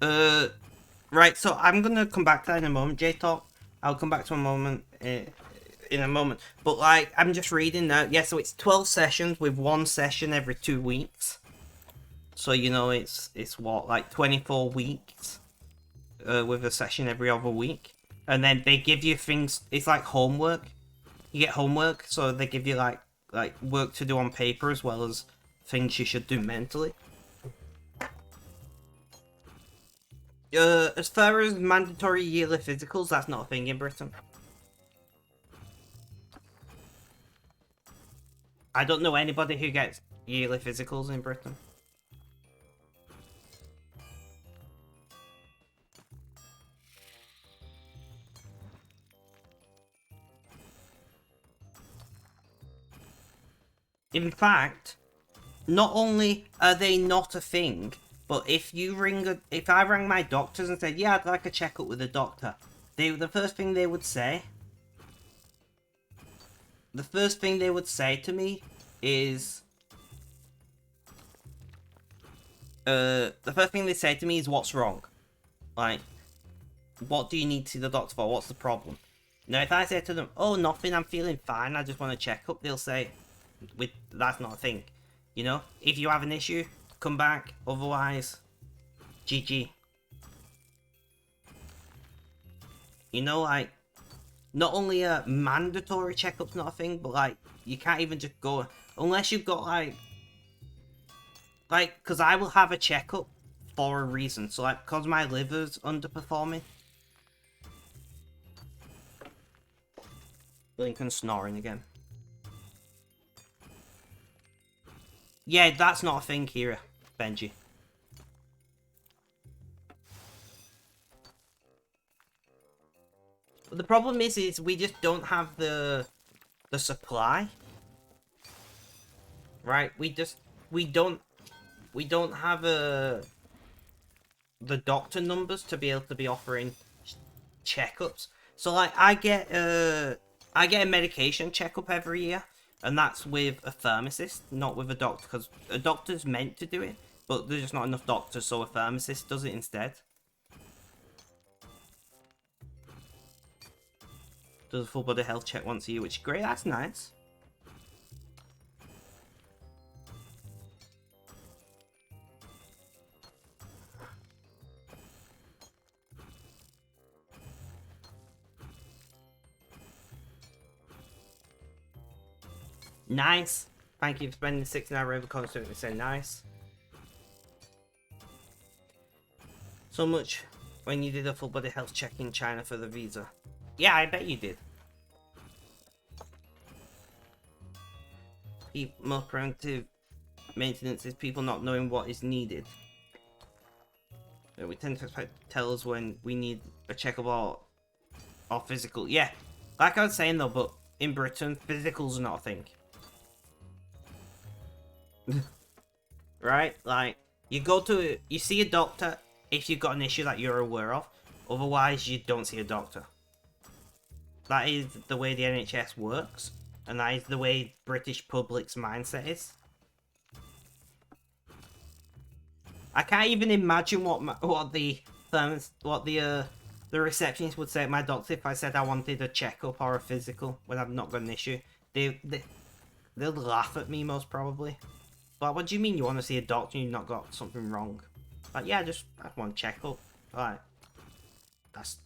Right, so I'm gonna come back to that in a moment, J-Talk. I'll come back to a moment in a moment. But, like, I'm just reading now. Yeah, so it's 12 sessions with one session every 2 weeks. So, you know, it's what, like 24 weeks with a session every other week. And then they give you things, it's like homework. You get homework, so they give you, like work to do on paper as well as things you should do mentally. As far as mandatory yearly physicals, that's not a thing in Britain. I don't know anybody who gets yearly physicals in Britain. In fact, not only are they not a thing, but if I rang my doctors and said, yeah, I'd like a checkup with a doctor, the first thing they would say to me is, what's wrong? Like, what do you need to see the doctor for? What's the problem? Now, if I say to them, oh, nothing, I'm feeling fine, I just want a checkup, they'll say, that's not a thing. You know, if you have an issue, come back, otherwise, GG. You know, like, not only a mandatory checkup's not a thing, but, like, you can't even just go, unless you've got, like, because I will have a checkup for a reason. So, like, because my liver's underperforming. Lincoln's snoring again. Yeah, that's not a thing here, Benji. The problem is we just don't have the supply. Right? We don't have the doctor numbers to be able to be offering checkups. So like I get a medication checkup every year, and that's with a pharmacist, not with a doctor, because a doctor's meant to do it, but there's just not enough doctors, so a pharmacist does it instead. Does a full body health check once a year, which is great. That's nice. Nice. Thank you for spending 6 hours over constantly saying nice. So much when you did a full body health check in China for the visa. Yeah, I bet you did. More preventive maintenance is people not knowing what is needed. We tend to expect to tell us when we need a checkup or physical. Yeah, like I was saying though, but in Britain, physical's not a thing. Right? Like, you see a doctor if you've got an issue that you're aware of. Otherwise, you don't see a doctor. That is the way the NHS works. And that is the way British public's mindset is. I can't even imagine what the receptionist would say at my doctor if I said I wanted a checkup or a physical when I've not got an issue. They'll laugh at me most probably. Like, what do you mean you want to see a doctor and you've not got something wrong? Like, yeah, I want to check up. Like, that's...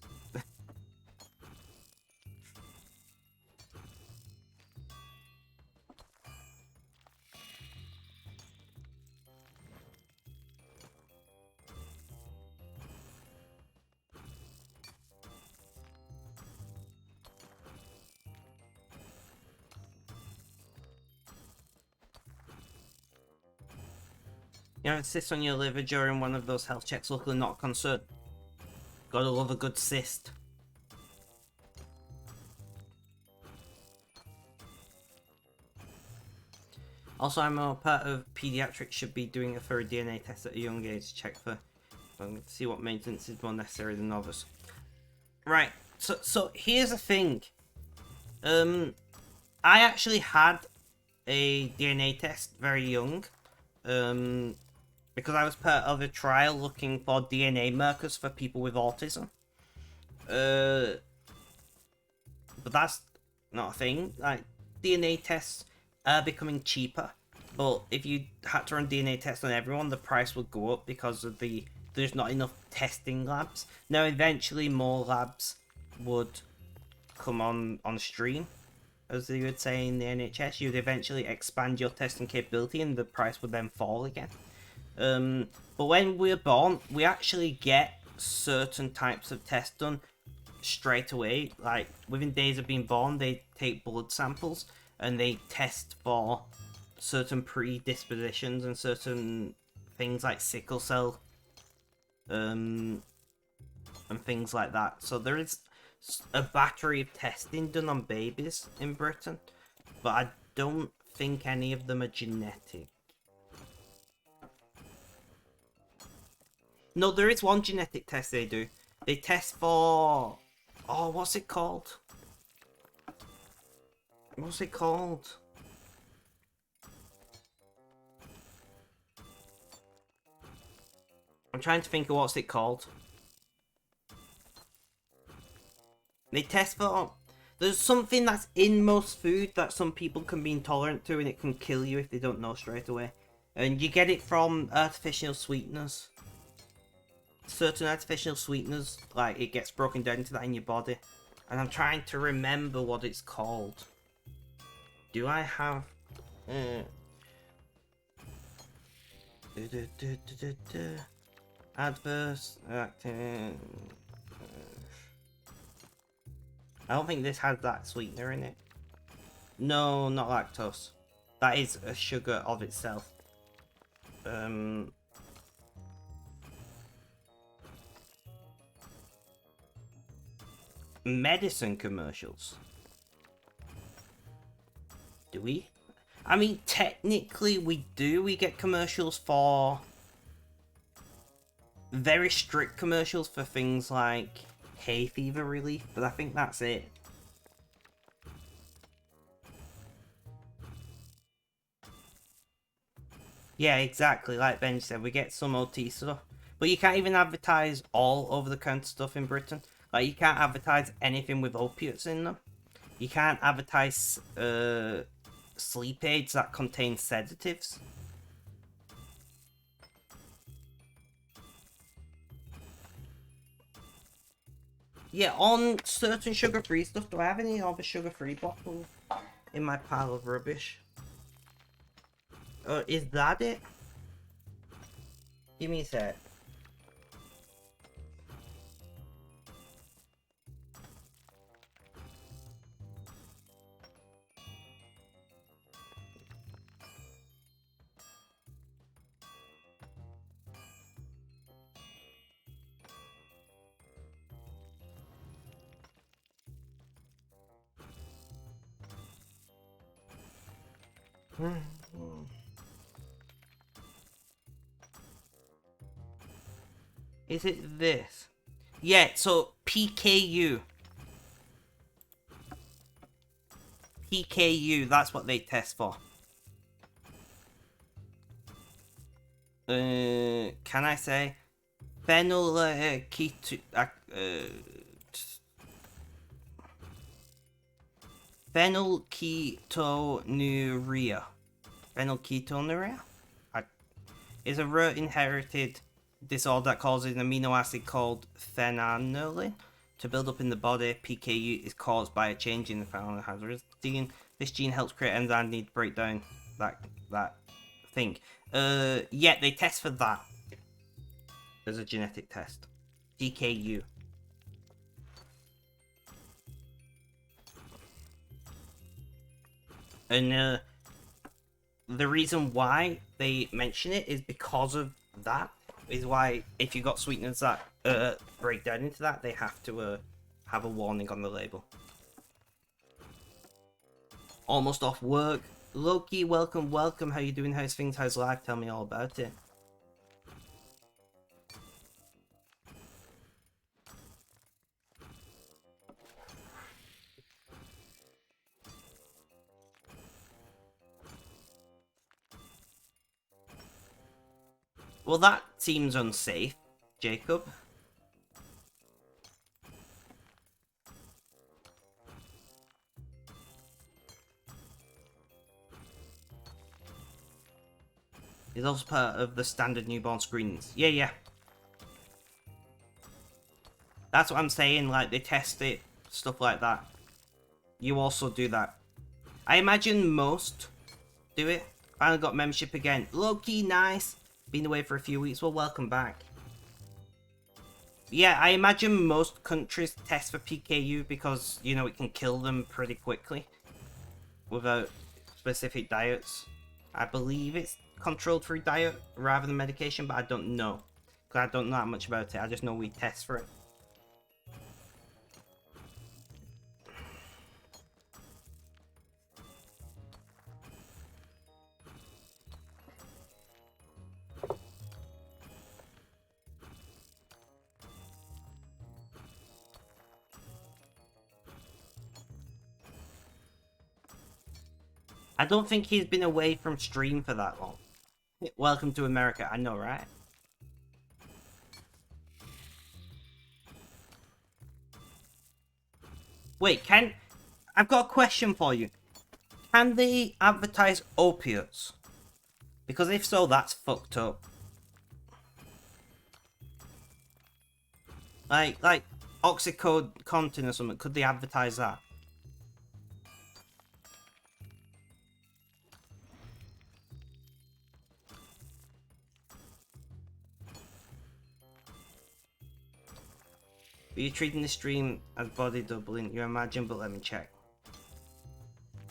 You know, cyst on your liver during one of those health checks, luckily not a concern. Gotta love a good cyst. Also, I'm a part of pediatrics should be doing a thorough DNA test at a young age to check for see what maintenance is more necessary than others. Right, so here's the thing. I actually had a DNA test very young. Because I was part of a trial looking for DNA markers for people with autism. But that's not a thing. Like, DNA tests are becoming cheaper. But if you had to run DNA tests on everyone, the price would go up because of there's not enough testing labs. Now, eventually more labs would come on stream. As they would say in the NHS, you'd eventually expand your testing capability and the price would then fall again. But when we're born, we actually get certain types of tests done straight away. Like, within days of being born, they take blood samples and they test for certain predispositions and certain things like sickle cell, and things like that. So there is a battery of testing done on babies in Britain, but I don't think any of them are genetic. No, there is one genetic test they do. They test for... Oh, what's it called? What's it called? I'm trying to think of what's it called. They test for... There's something that's in most food that some people can be intolerant to and it can kill you if they don't know straight away. And you get it from artificial sweeteners. Certain artificial sweeteners, like, it gets broken down into that in your body. And I'm trying to remember what it's called. Do I have... Adverse acting... I don't think this has that sweetener in it. No, not lactose. That is a sugar of itself. medicine commercials. Do we? I mean, technically we do. We get commercials for... very strict commercials for things like hay fever relief, but I think that's it. Yeah, exactly, like Ben said, we get some OT stuff. But you can't even advertise all over-the-counter stuff in Britain. Like, you can't advertise anything with opiates in them. You can't advertise sleep aids that contain sedatives. Yeah, on certain sugar-free stuff. Do I have any other sugar-free bottles in my pile of rubbish? Is that it? Give me a sec. Is it this? Yeah, so PKU. PKU, that's what they test for. Can I say? Phenylketonuria. Phenylketonuria? Is a rare inherited disorder that causes an amino acid called phenylalanine to build up in the body. PKU is caused by a change in the phenylalanine gene. This gene helps create enzymes need to break down that thing. Yeah, they test for that as a genetic test. PKU. And the reason why they mention it is because of that. Is why if you got sweeteners that break down into that, they have to have a warning on the label. Almost off work. Loki, welcome. How you doing? How's things? How's life? Tell me all about it. Well, that seems unsafe, Jacob. It's also part of the standard newborn screenings. Yeah. That's what I'm saying, like, they test it, stuff like that. You also do that. I imagine most do it. Finally got membership again. Low-key, nice. Been away for a few weeks. Well, welcome back. Yeah, I imagine most countries test for PKU because, you know, it can kill them pretty quickly without specific diets. I believe it's controlled through diet rather than medication, but I don't know. Because I don't know that much about it. I just know we test for it. I don't think he's been away from stream for that long. Welcome to America, I know, right? Wait, I've got a question for you. Can they advertise opiates? Because if so, that's fucked up. Like Oxycontin or something, could they advertise that? Are you treating the stream as body doubling? You imagine, but let me check.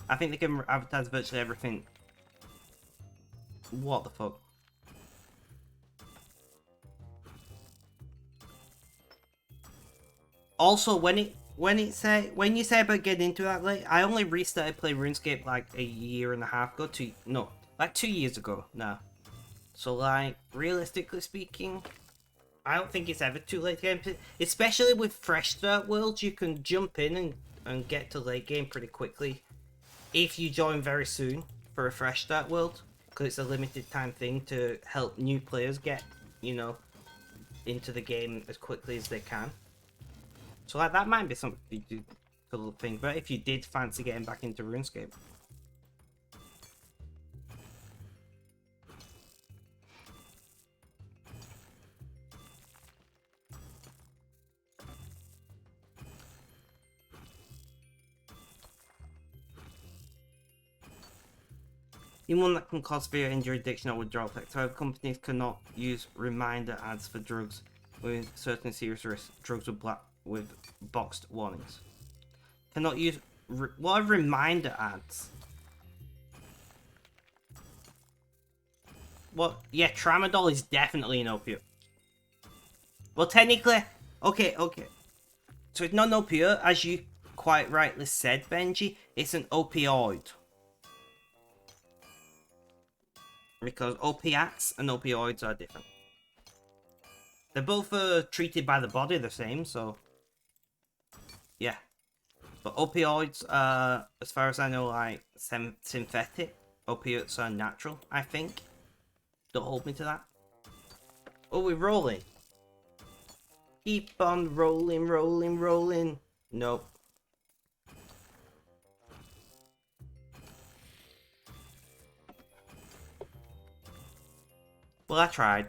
I think they can advertise virtually everything. What the fuck? Also, when when you say about getting into that late, I only restarted playing RuneScape like a year and a half ago. Like 2 years ago now. So like realistically speaking, I don't think it's ever too late to get into, especially with fresh start worlds. You can jump in and get to late game pretty quickly if you join very soon for a fresh start world, because it's a limited time thing to help new players get, you know, into the game as quickly as they can. So like that might be something you do, a little thing. But if you did fancy getting back into RuneScape. Even one that can cause severe injury, addiction, or withdrawal effects. However, companies cannot use reminder ads for drugs with certain serious risks. Drugs with boxed warnings. Cannot use what are reminder ads? What? Yeah, tramadol is definitely an opiate. Well, technically, okay. So it's not an opiate, as you quite rightly said, Benji. It's an opioid. Because opiates and opioids are different. They're both treated by the body the same, so yeah. But opioids are, as far as I know, like synthetic. Opiates are natural, I think. Don't hold me to that. Oh, we're rolling. Keep on rolling. Nope. Well, I tried.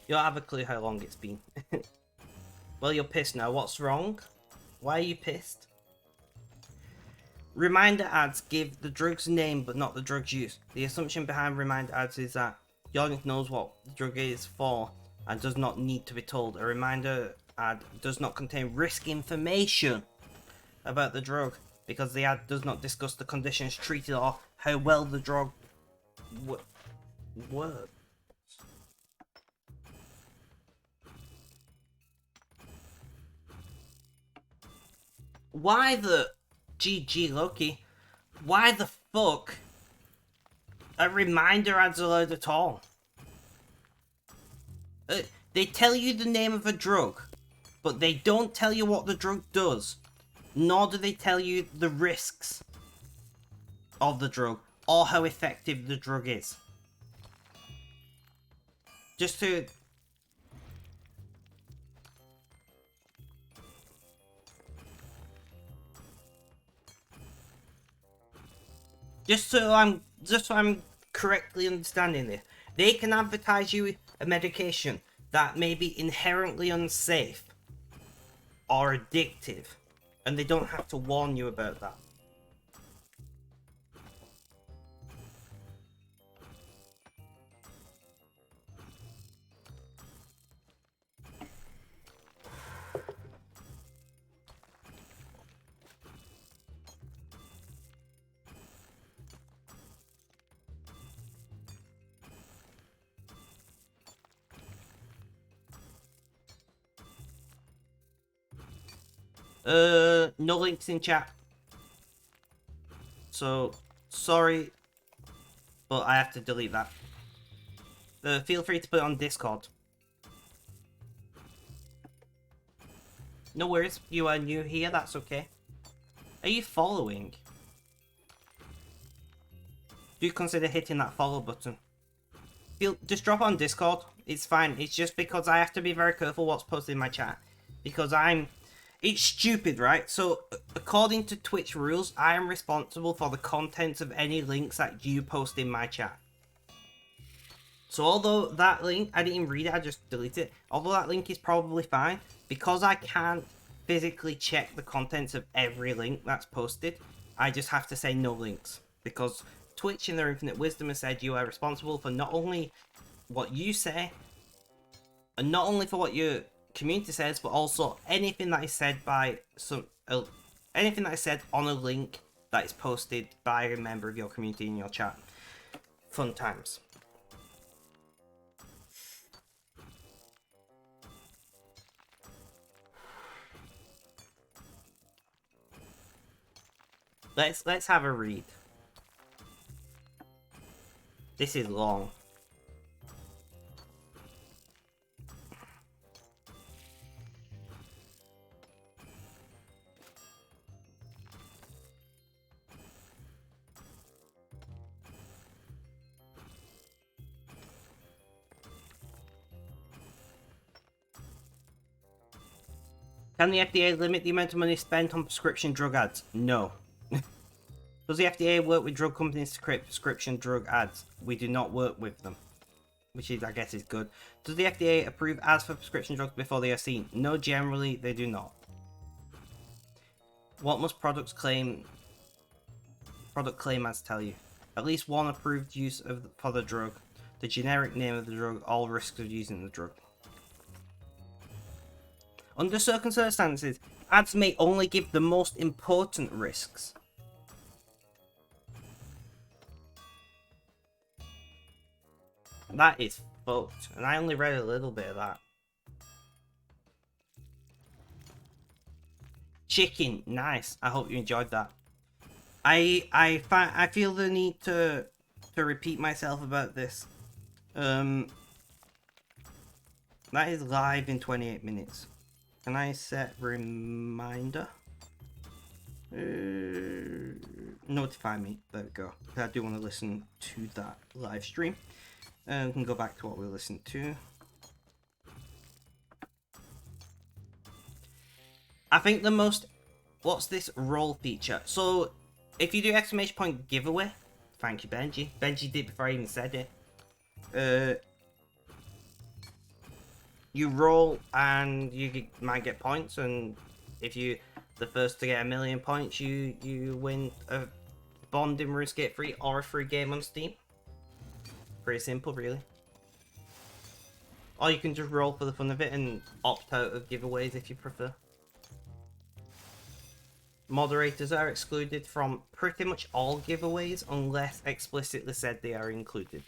You don't have a clue how long it's been. Well, you're pissed now. What's wrong? Why are you pissed? Reminder ads give the drug's name but not the drug's use. The assumption behind reminder ads is that the audience knows what the drug is for and does not need to be told. A reminder ad does not contain risk information about the drug because the ad does not discuss the conditions treated or how well the drug works. Why the GG Loki? Why the fuck a reminder ad's allowed at all? They tell you the name of a drug, but they don't tell you what the drug does, nor do they tell you the risks of the drug or how effective the drug is. Just so I'm correctly understanding this, they can advertise you a medication that may be inherently unsafe or addictive, and they don't have to warn you about that. No links in chat. So, sorry, but I have to delete that. Feel free to put it on Discord. No worries, you are new here, that's okay. Are you following? Do consider hitting that follow button. Just drop on Discord, it's fine. It's just because I have to be very careful what's posted in my chat. Because it's stupid, right? So, according to Twitch rules, I am responsible for the contents of any links that you post in my chat. So, although that link, I didn't even read it, I just deleted it. Although that link is probably fine, because I can't physically check the contents of every link that's posted. I just have to say no links, because Twitch in their infinite wisdom has said you are responsible for not only what you say, and not only for what your community says, but also anything that is said by anything that is said on a link that is posted by a member of your community in your chat. Fun times. Let's have a read. This is long. Can the FDA limit the amount of money spent on prescription drug ads? No. Does the FDA work with drug companies to create prescription drug ads? We do not work with them. Which is, I guess, is good. Does the FDA approve ads for prescription drugs before they are seen? No, generally they do not. What must product claim ads tell you? At least one approved use for the drug, the generic name of the drug, all risks of using the drug. Under certain circumstances, ads may only give the most important risks. That is fucked, and I only read a little bit of that. Chicken, nice. I hope you enjoyed that. I feel the need to repeat myself about this. That is live in 28 minutes. Can I set reminder? Notify me. There we go. I do want to listen to that live stream. And we can go back to what we listened to. I think the most... What's this roll feature? So, if you do exclamation point giveaway... Thank you, Benji. Benji did before I even said it. You roll and you might get points, and if you the first to get 1 million points, you win a bond in Runescape free or a free game on Steam. Pretty simple, really. Or you can just roll for the fun of it and opt out of giveaways if you prefer. Moderators are excluded from pretty much all giveaways unless explicitly said they are included.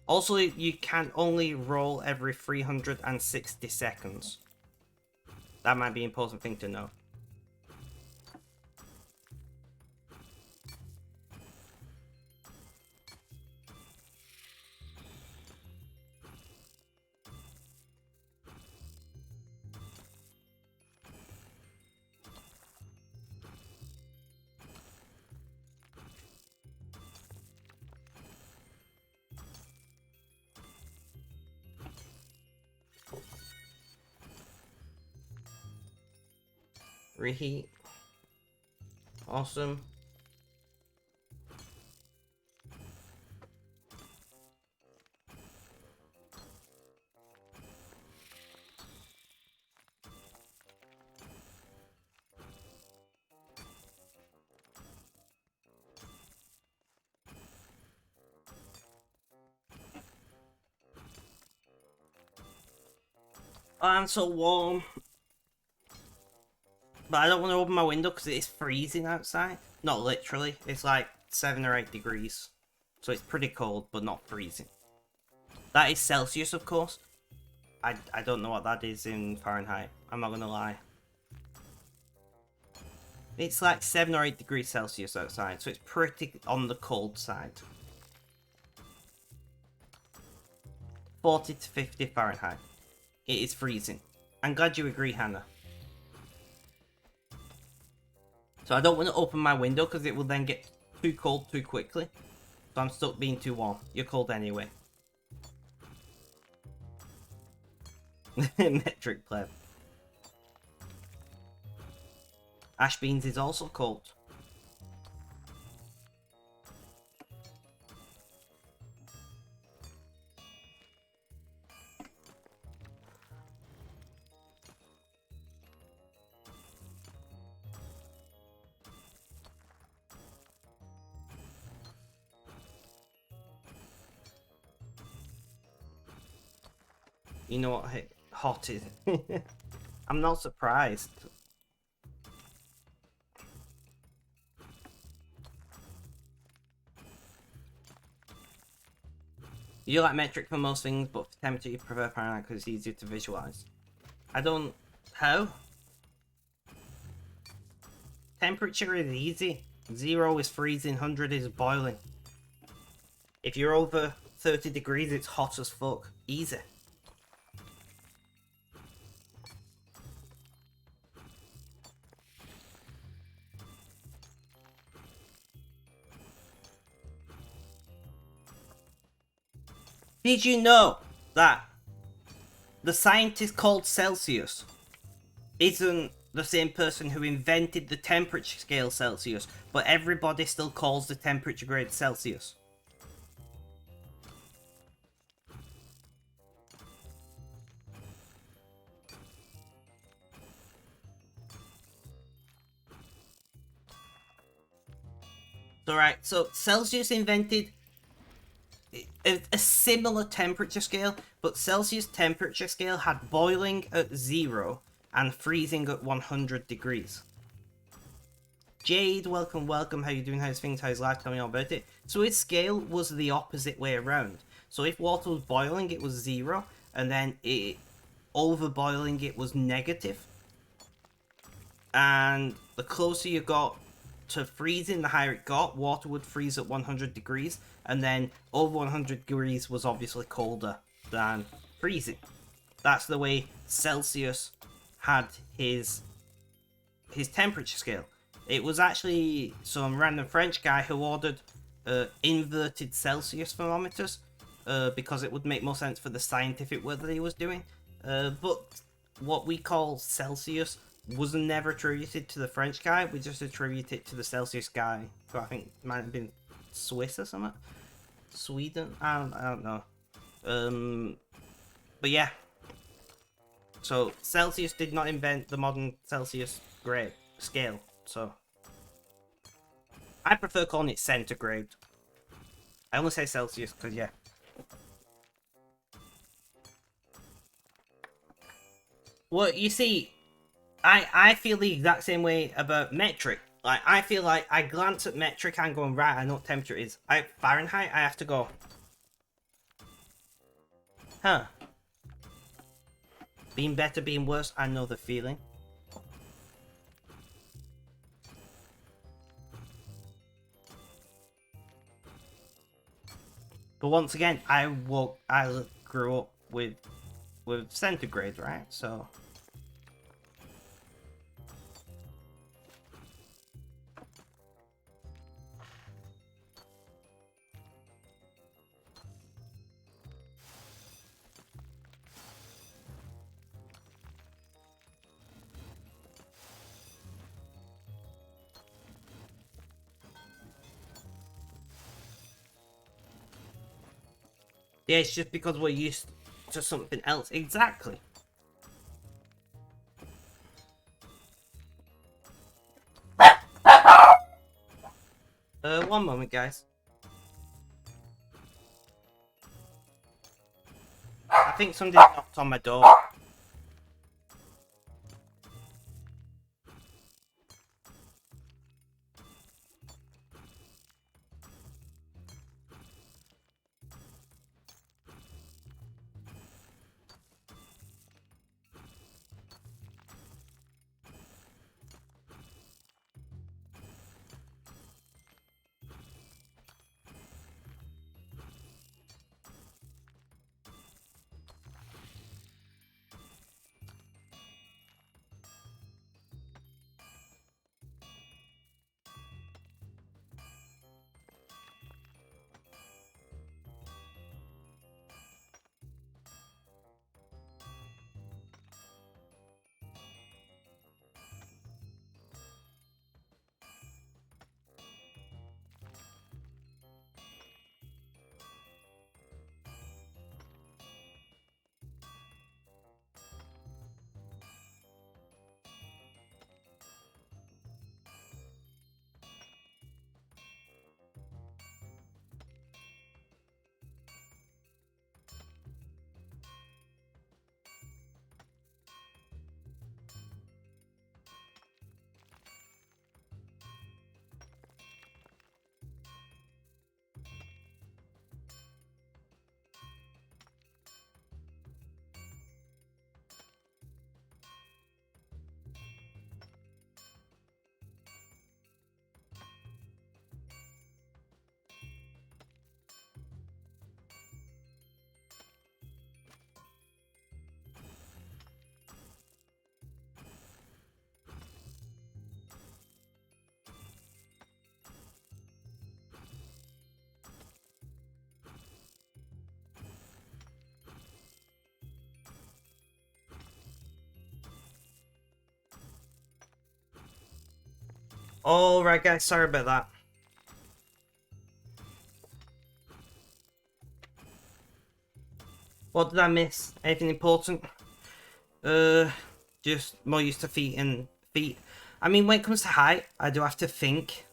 Also, you can only roll every 360 seconds. That might be an important thing to know. Reheat. Awesome. Oh, I'm so warm. But I don't want to open my window because it is freezing outside. Not literally. It's like 7 or 8 degrees. So it's pretty cold, but not freezing. That is Celsius, of course. I don't know what that is in Fahrenheit. I'm not going to lie. It's like 7 or 8 degrees Celsius outside, so it's pretty on the cold side. 40 to 50 Fahrenheit. It is freezing. I'm glad you agree, Hannah. So I don't want to open my window because it will then get too cold too quickly. So I'm stuck being too warm. You're cold anyway. Metric pleb. Ash beans is also cold. You know what hot is? I'm not surprised. You like metric for most things, but for temperature you prefer Fahrenheit because it's easier to visualize. I don't... How? Temperature is easy. 0 is freezing, 100 is boiling. If you're over 30 degrees, it's hot as fuck. Easy. Did you know that the scientist called Celsius isn't the same person who invented the temperature scale Celsius, but everybody still calls the temperature grade Celsius? Alright, so Celsius invented a similar temperature scale, but Celsius temperature scale had boiling at 0 and freezing at 100 degrees. Jade, welcome, welcome. How you doing? How's things? How's life? Tell me all about it. So his scale was the opposite way around. So if water was boiling, it was 0, and then over boiling, it was negative. And the closer you got to freezing, the higher it got. Water would freeze at 100 degrees, and then over 100 degrees was obviously colder than freezing. That's the way Celsius had his temperature scale. It was actually some random French guy who ordered inverted Celsius thermometers because it would make more sense for the scientific work that he was doing. But what we call Celsius was never attributed to the French guy. We just attribute it to the Celsius guy, who I think might have been Swiss or something. Sweden? I don't know. But yeah. So Celsius did not invent the modern Celsius grade scale. So I prefer calling it centigrade. I only say Celsius because yeah. Well, you see, I feel the exact same way about metric. Like, I feel like I glance at metric and going, right, I know what temperature it is. Fahrenheit, I have to go, huh. Being better, being worse, I know the feeling. But once again, I grew up with centigrade, right? So yeah, it's just because we're used to something else. Exactly. One moment, guys. I think somebody knocked on my door. Alright guys, sorry about that. What did I miss? Anything important? Just more used to feet and feet. I mean, when it comes to height, I do have to think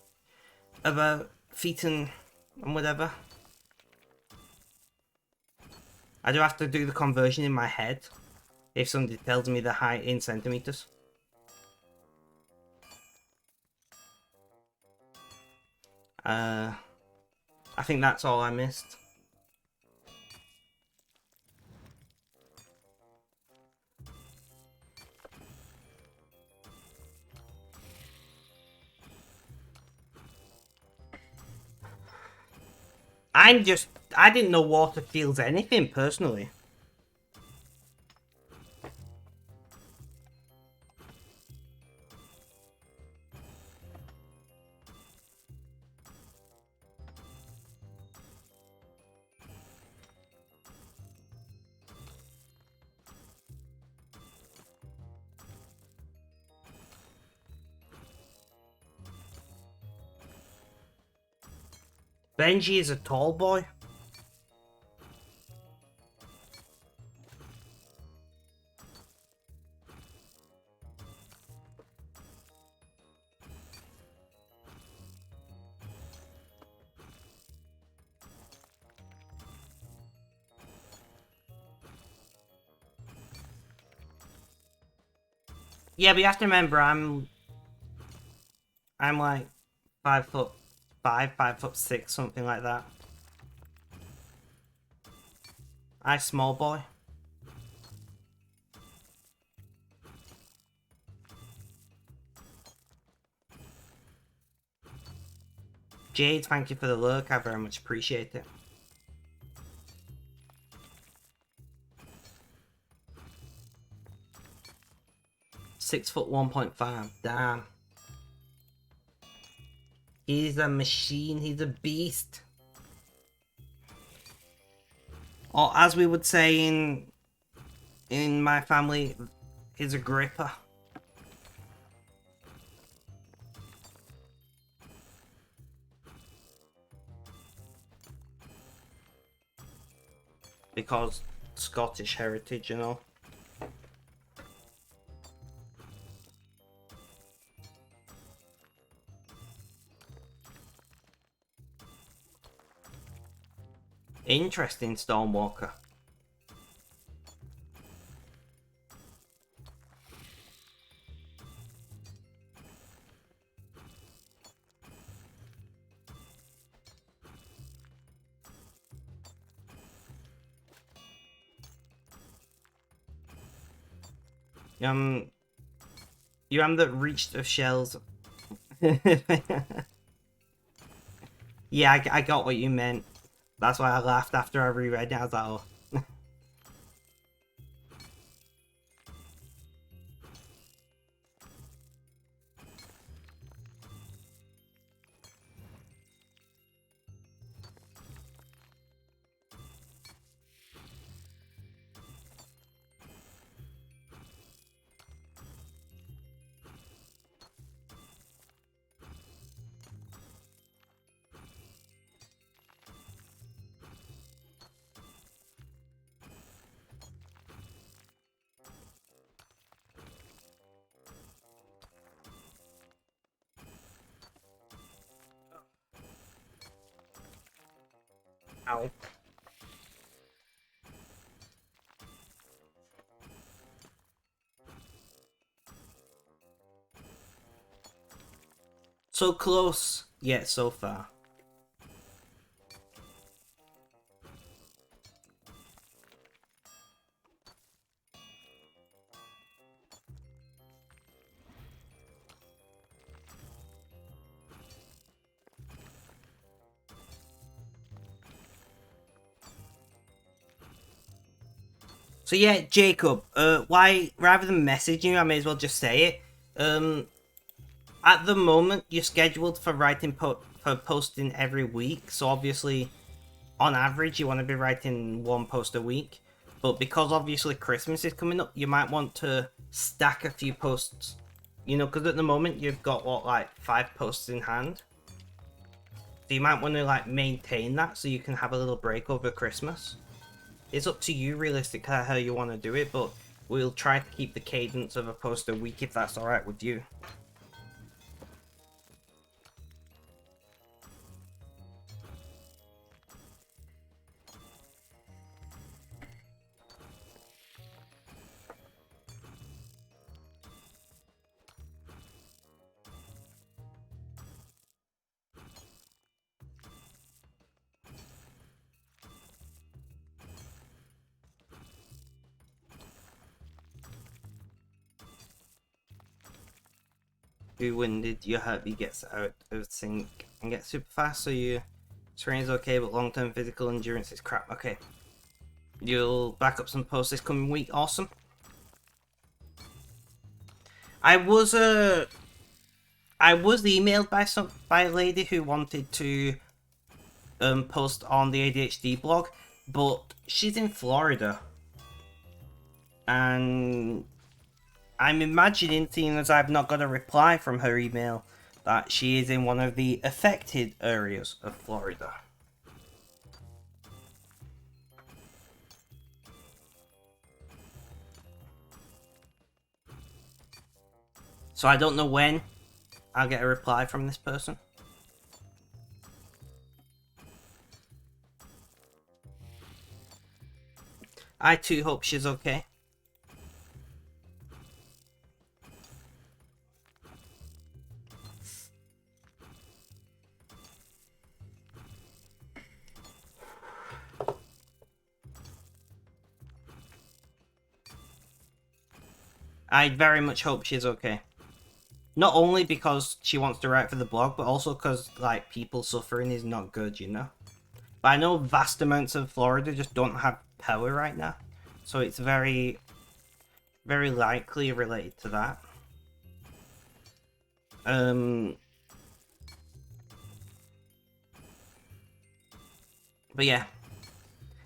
about feet and whatever. I do have to do the conversion in my head if somebody tells me the height in centimeters. I think that's all I missed. I didn't know water feels anything, personally. Benji is a tall boy. Yeah, but you have to remember, I'm like 5'5", 5'6", something like that. I small boy. Jade, thank you for the look. I very much appreciate it. "6', 1.5". Damn. He's a machine. He's a beast. Or as we would say in my family, he's a gripper. Because Scottish heritage, you know. Interesting, Stormwalker. You the reached of shells. Yeah, I got what you meant. That's why I laughed after I reread it. I was like, oh. Ow. So close, yet so far. So yeah, Jacob, why, rather than messaging you, I may as well just say it. At the moment, you're scheduled for writing for posting every week, so obviously, on average, you want to be writing one post a week. But because obviously Christmas is coming up, you might want to stack a few posts You know, because at the moment you've got, what, like 5 posts in hand? So you might want to, like, maintain that so you can have a little break over Christmas. It's up to you, realistically, how you want to do it, but we'll try to keep the cadence of a post a week if that's alright with you. Too winded, your heartbeat gets out of sync and gets super fast, so your terrain is okay, but long-term physical endurance is crap. Okay. You'll back up some posts this coming week. Awesome. I was emailed by a lady who wanted to post on the ADHD blog, but she's in Florida. And I'm imagining, seeing as I've not got a reply from her email, that she is in one of the affected areas of Florida. So I don't know when I'll get a reply from this person. I too hope she's okay. I very much hope she's okay. Not only because she wants to write for the blog, but also because, like, people suffering is not good, you know? But I know vast amounts of Florida just don't have power right now. So it's very, very likely related to that. But yeah.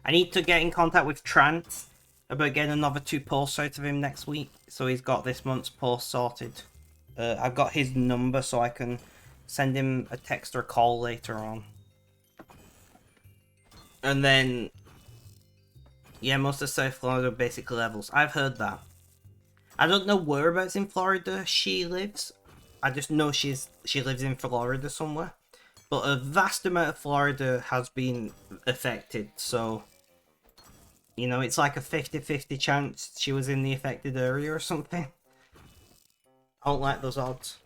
I need to get in contact with Trant about getting another 2 posts out of him next week. So he's got this month's post sorted. I've got his number so I can send him a text or call later on. And then, yeah, most of South Florida are basically levels. I've heard that. I don't know whereabouts in Florida she lives. I just know she lives in Florida somewhere. But a vast amount of Florida has been affected, so... You know, it's like a 50-50 chance she was in the affected area or something. I don't like those odds.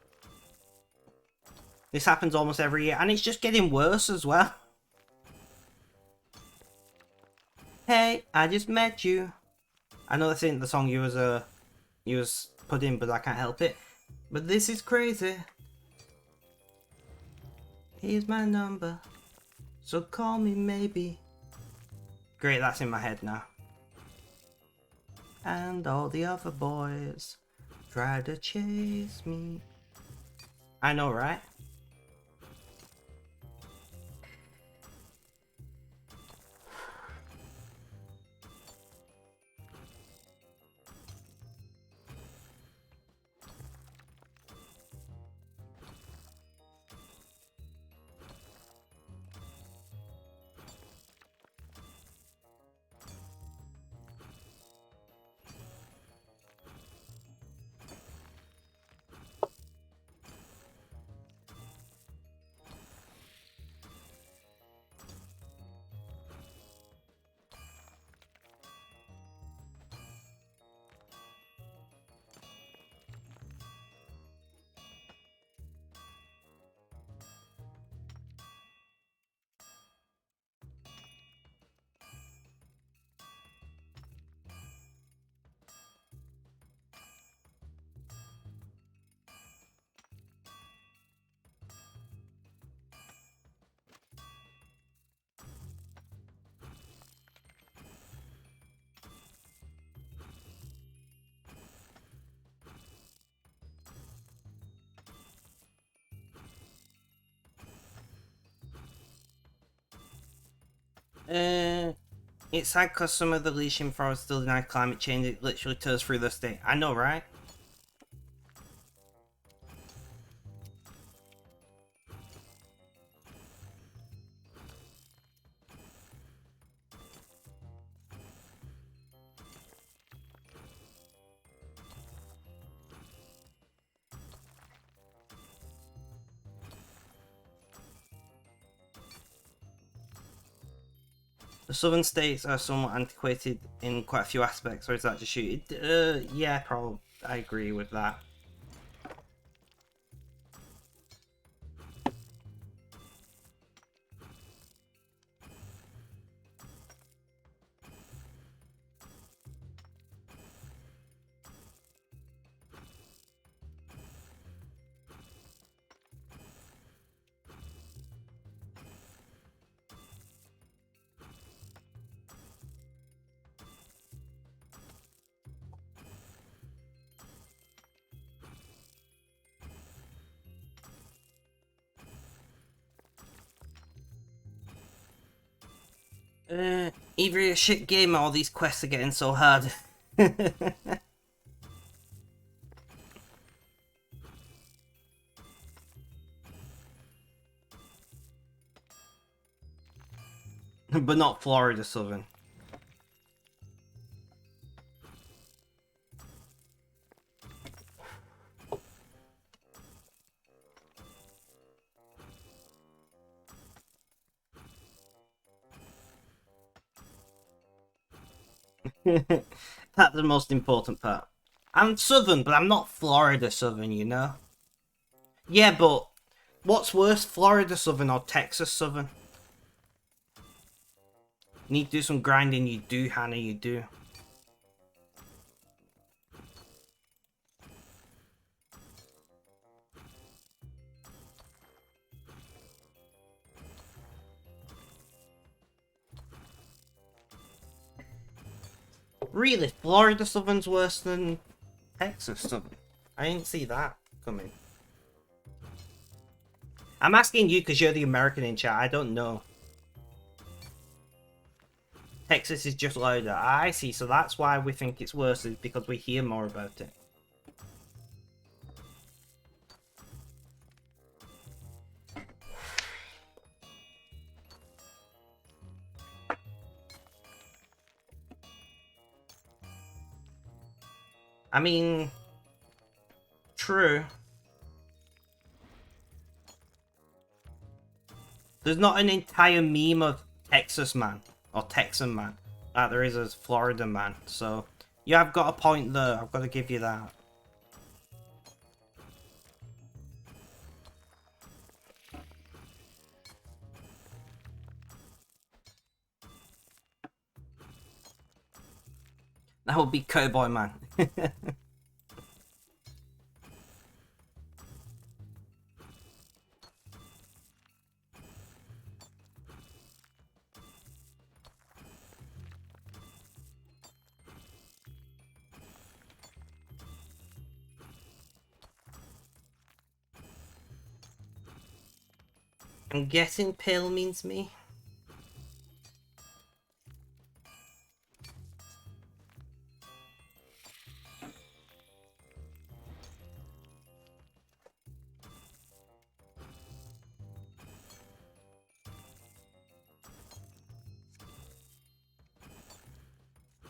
This happens almost every year, and it's just getting worse as well. Hey, I just met you. I know this isn't the song you was put in, but I can't help it. But this is crazy. Here's my number, so call me maybe. Great, that's in my head now. And all the other boys try to chase me. I know, right? It's sad because some of the Elysian forests still deny climate change. It literally tears through the state. I know, right? The southern states are somewhat antiquated in quite a few aspects, or is that just you? Yeah, probably. I agree with that. Either a shit game or these quests are getting so hard. But not Florida Southern. That's the most important part. I'm Southern, but I'm not Florida Southern, you know? Yeah, but what's worse, Florida Southern or Texas Southern? You need to do some grinding, you do, Hannah, you do. Really, Florida Southern's worse than Texas Southern? I didn't see that coming. I'm asking you because you're the American in chat, I don't know. Texas is just louder. I see, so that's why we think it's worse, is because we hear more about it. I mean, true. There's not an entire meme of Texas man or Texan man like there is as Florida man. So yeah, I've got a point there. I've got to give you that. That would be Cowboy Man. I'm guessing pale means me.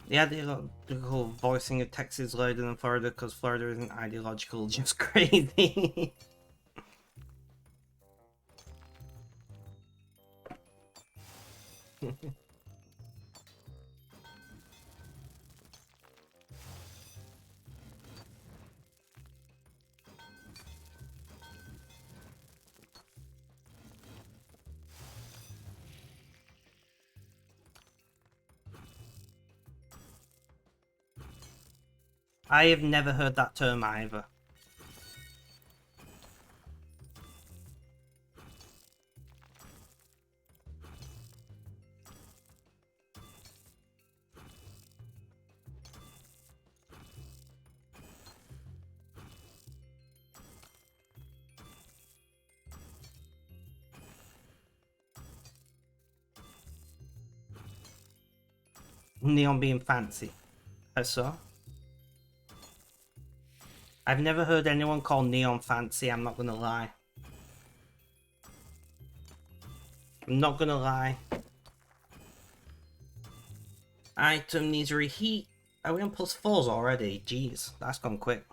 The ideological voicing of Texas is louder than Florida because Florida isn't ideological, just crazy. I have never heard that term either. Neon being fancy. I saw. I've never heard anyone call Neon fancy, I'm not gonna lie. I'm not gonna lie. Item needs reheat. Are we on +4s already? Jeez, that's gone quick.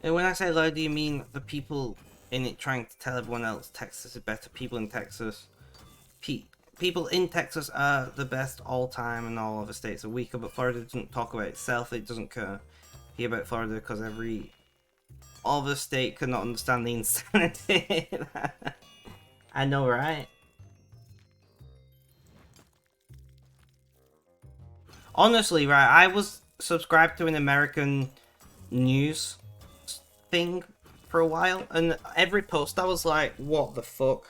And when I say low, do you mean the people in it trying to tell everyone else Texas is better? People in Texas, people in Texas are the best all time, and all other states are weaker. But Florida doesn't talk about itself. It doesn't care about Florida because every other state could not understand the insanity. I know, right? Honestly, right, I was subscribed to an American news thing for a while, and every post I was like, what the fuck?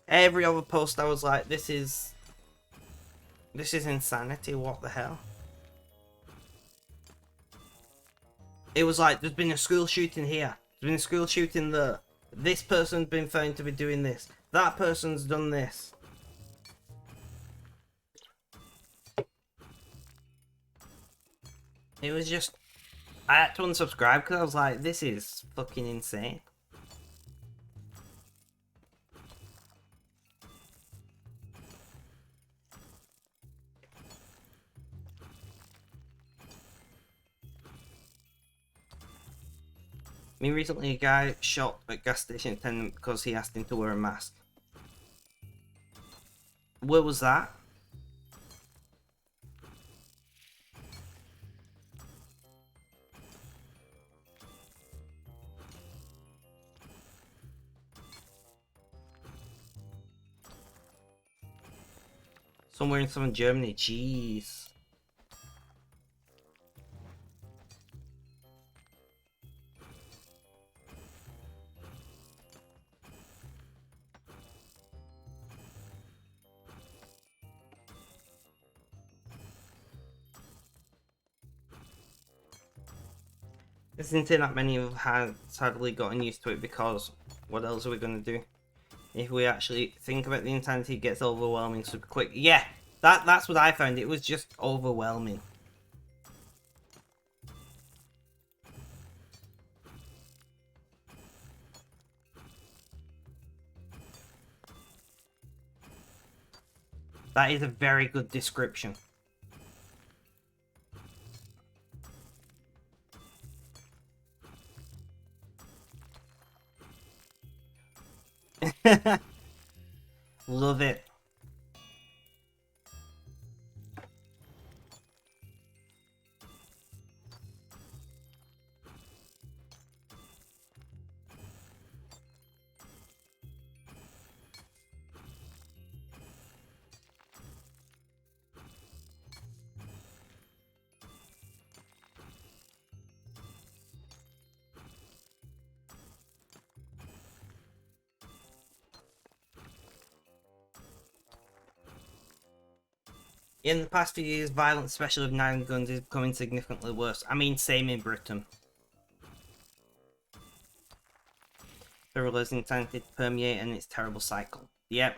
Every other post I was like, this is insanity, what the hell? It was like, there's been a school shooting here, there's been a school shooting there, this person's been found to be doing this, that person's done this. It was just, I had to unsubscribe because I was like, this is fucking insane. I mean, recently a guy shot a gas station attendant because he asked him to wear a mask. Where was that? Somewhere in southern Germany, jeez. Isn't it that many have sadly gotten used to it, because what else are we going to do? If we actually think about the insanity, it gets overwhelming super quick. Yeah, that's what I found. It was just overwhelming. That is a very good description. Love it. In the past few years, violence, especially with nine guns, is becoming significantly worse. I mean, same in Britain. The realism insanity to permeate and its terrible cycle. Yep.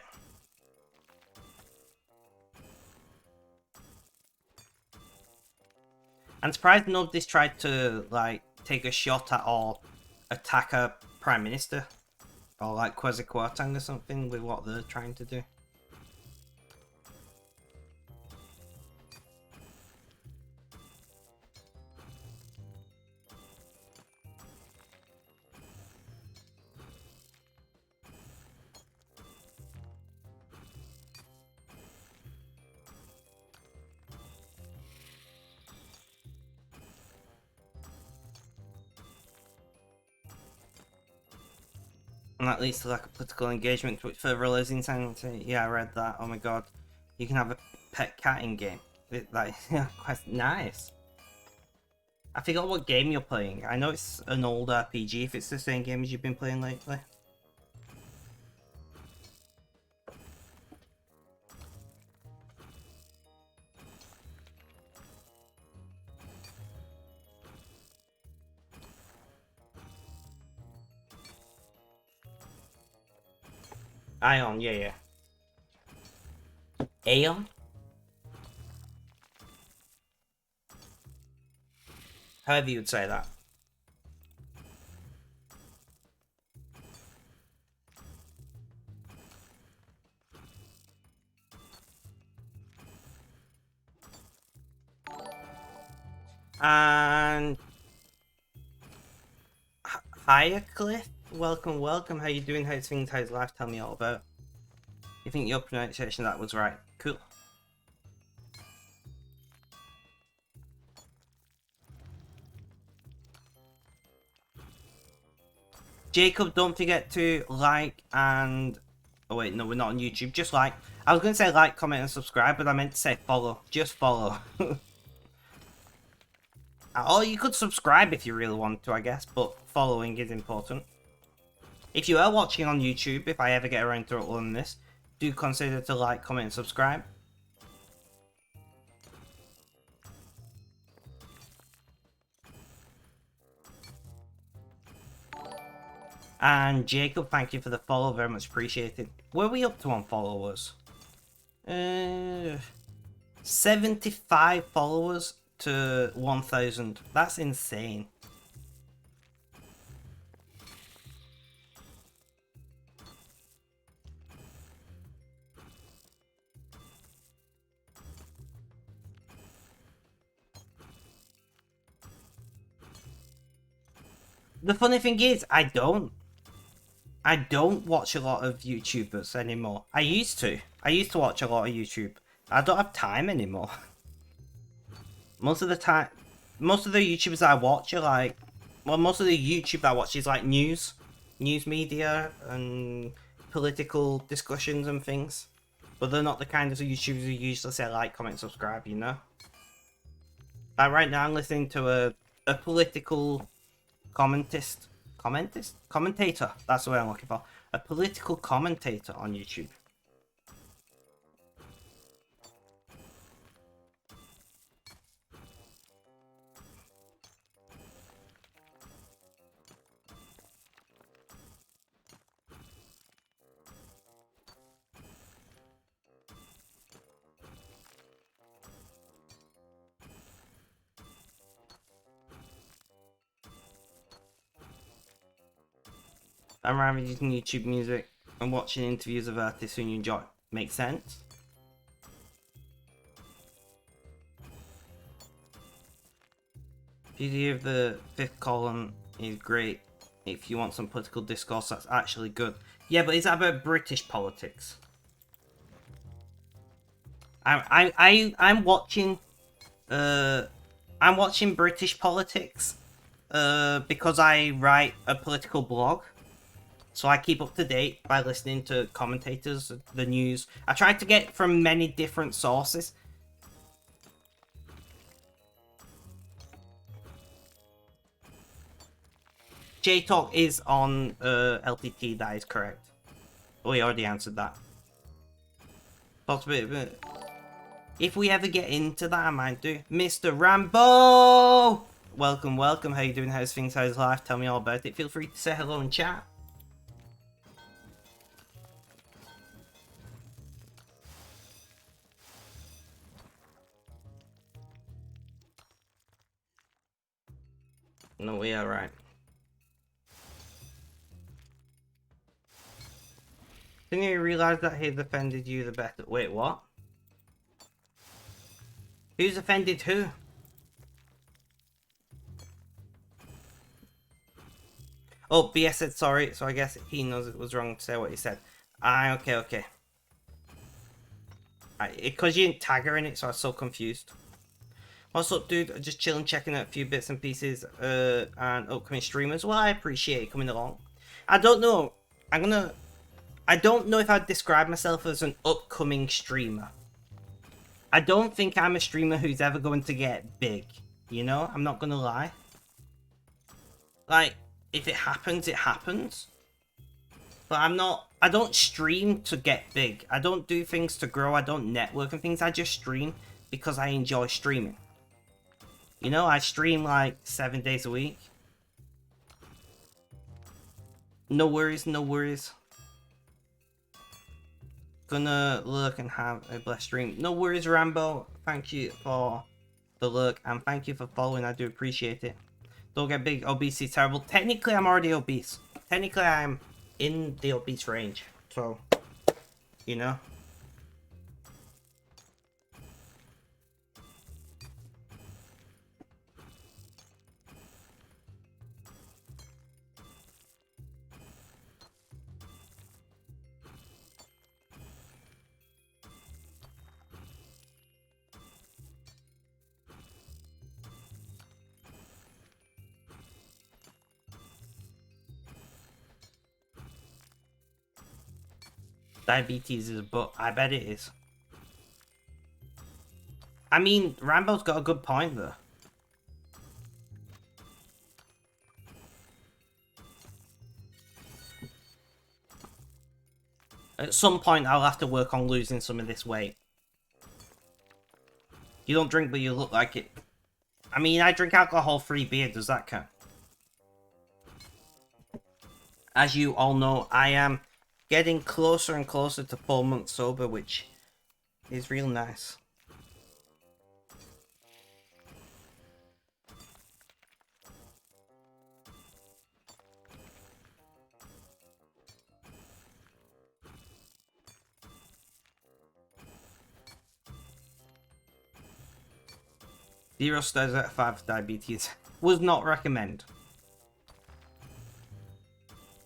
I'm surprised nobody's tried to, like, take a shot at or attack a prime minister. Or, like, Kwasi Kwarteng or something with what they're trying to do. And that leads to like a political engagement which further relays insanity. Yeah, I read that. Oh my god. You can have a pet cat in game. Like, quite nice. I forgot what game you're playing. I know it's an old RPG if it's the same game as you've been playing lately. Ion, yeah. Aeon? However you would say that. And hiya, Cliff. Welcome, welcome. How you doing? How's things? How's life? Tell me all about. You think your pronunciation of that was right? Cool. Jacob, don't forget to like and... Oh wait, no, we're not on YouTube. Just like. I was going to say like, comment, and subscribe, but I meant to say follow. Just follow. Or you could subscribe if you really want to, I guess, but following is important. If you are watching on YouTube, if I ever get around to uploading this, do consider to like, comment, and subscribe. And Jacob, thank you for the follow, very much appreciated. Where are we up to on followers? 75 followers to 1,000. That's insane. The funny thing is, I don't watch a lot of YouTubers anymore. I used to watch a lot of YouTube. I don't have time anymore. Most of the YouTubers I watch are like, well, most of the YouTube I watch is like news media and political discussions and things. But they're not the kind of YouTubers who usually say like, comment, subscribe, you know? Like right now I'm listening to a political commentator, that's the word I'm looking for. A political commentator on YouTube. I'm rather using YouTube music and watching interviews of artists who you enjoy. Makes sense? Beauty of the fifth column is great if you want some political discourse that's actually good. Yeah, but is that about British politics? I'm watching I'm watching British politics because I write a political blog. So I keep up to date by listening to commentators, the news. I try to get from many different sources. J-Talk is on LTT, that is correct. We already answered that. Possibly, but if we ever get into that, I might do. Mr. Rambo! Welcome, welcome. How you doing? How's things? How's life? Tell me all about it. Feel free to say hello in chat. No, we are right. Didn't you realize that he's offended you the better? Wait, what? Who's offended who? Oh, BS said sorry, so I guess he knows it was wrong to say what he said. Okay. Because you didn't tag her in it, so I was so confused. What's up, dude? Just chilling, checking out a few bits and pieces and upcoming streamers. Well, I appreciate it coming along. I don't know. I don't know if I'd describe myself as an upcoming streamer. I don't think I'm a streamer who's ever going to get big. You know? I'm not gonna lie. Like, if it happens, it happens. But I don't stream to get big. I don't do things to grow. I don't network and things. I just stream because I enjoy streaming. You know, I stream like 7 days a week. No worries, no worries. Gonna look and have a blessed stream. No worries, Rambo. Thank you for the look and thank you for following. I do appreciate it. Don't get big. Obesity is terrible. Technically, I'm already obese. Technically, I'm in the obese range. So, you know. diabetes is, but I bet it is. I mean, Rambo's got a good point though. At some point, I'll have to work on losing some of this weight. You don't drink, but you look like it. I mean, I drink alcohol-free beer. Does that count? As you all know, I am getting closer and closer to 4 months sober, which is real nice. Zero stars out of 5 for diabetes. Was not recommend.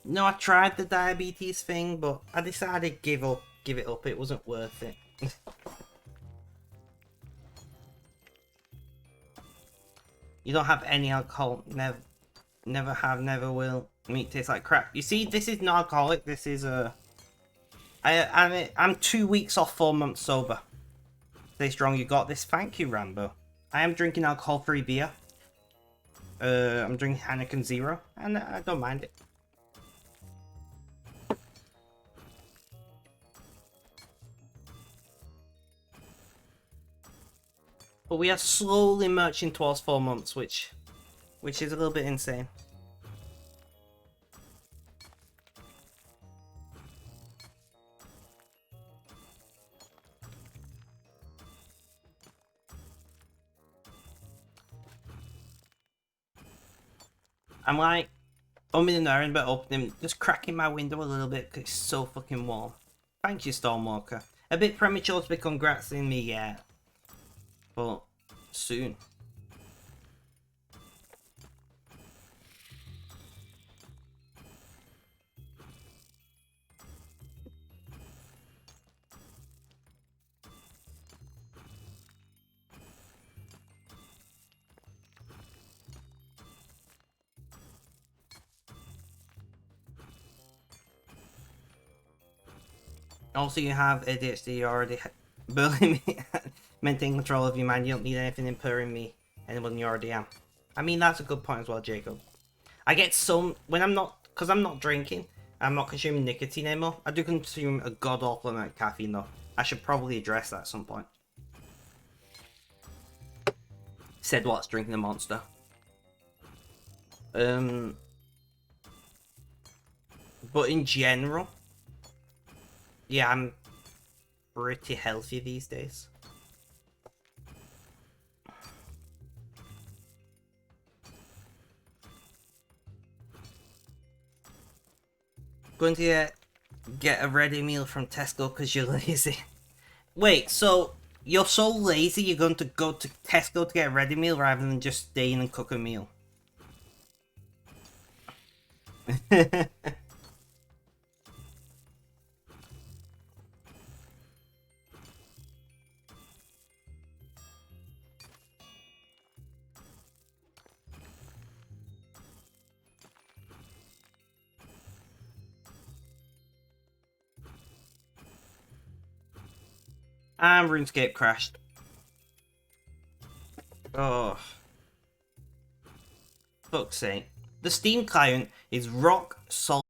No, I tried the diabetes thing, but I decided give it up. It wasn't worth it. You don't have any alcohol. Never have, never will. Meat tastes like crap. You see, this is not alcoholic. This is I'm 2 weeks off 4 months sober. Stay strong. You got this. Thank you, Rambo. I am drinking alcohol-free beer. I'm drinking Heineken Zero, and I don't mind it. But we are slowly marching towards 4 months, which is a little bit insane. I'm like, umming and ahhing about opening, just cracking my window a little bit because it's so fucking warm. Thank you, Stormwalker. A bit premature to be congratsing me yet, but soon. Also, you have ADHD, you already barely maintain control of your mind. You don't need anything impairing me any more than you already am. I mean, that's a good point as well, Jacob. I get some, when I'm not, because I'm not drinking, I'm not consuming nicotine anymore. I do consume a god-awful amount of caffeine though. I should probably address that at some point. Said what's drinking a monster. But in general, yeah, I'm pretty healthy these days. Going to get a ready meal from Tesco because you're lazy. Wait, so you're so lazy you're going to go to Tesco to get a ready meal rather than just stay in and cook a meal? And Runescape crashed. Oh. Fuck's sake. The Steam client is rock solid.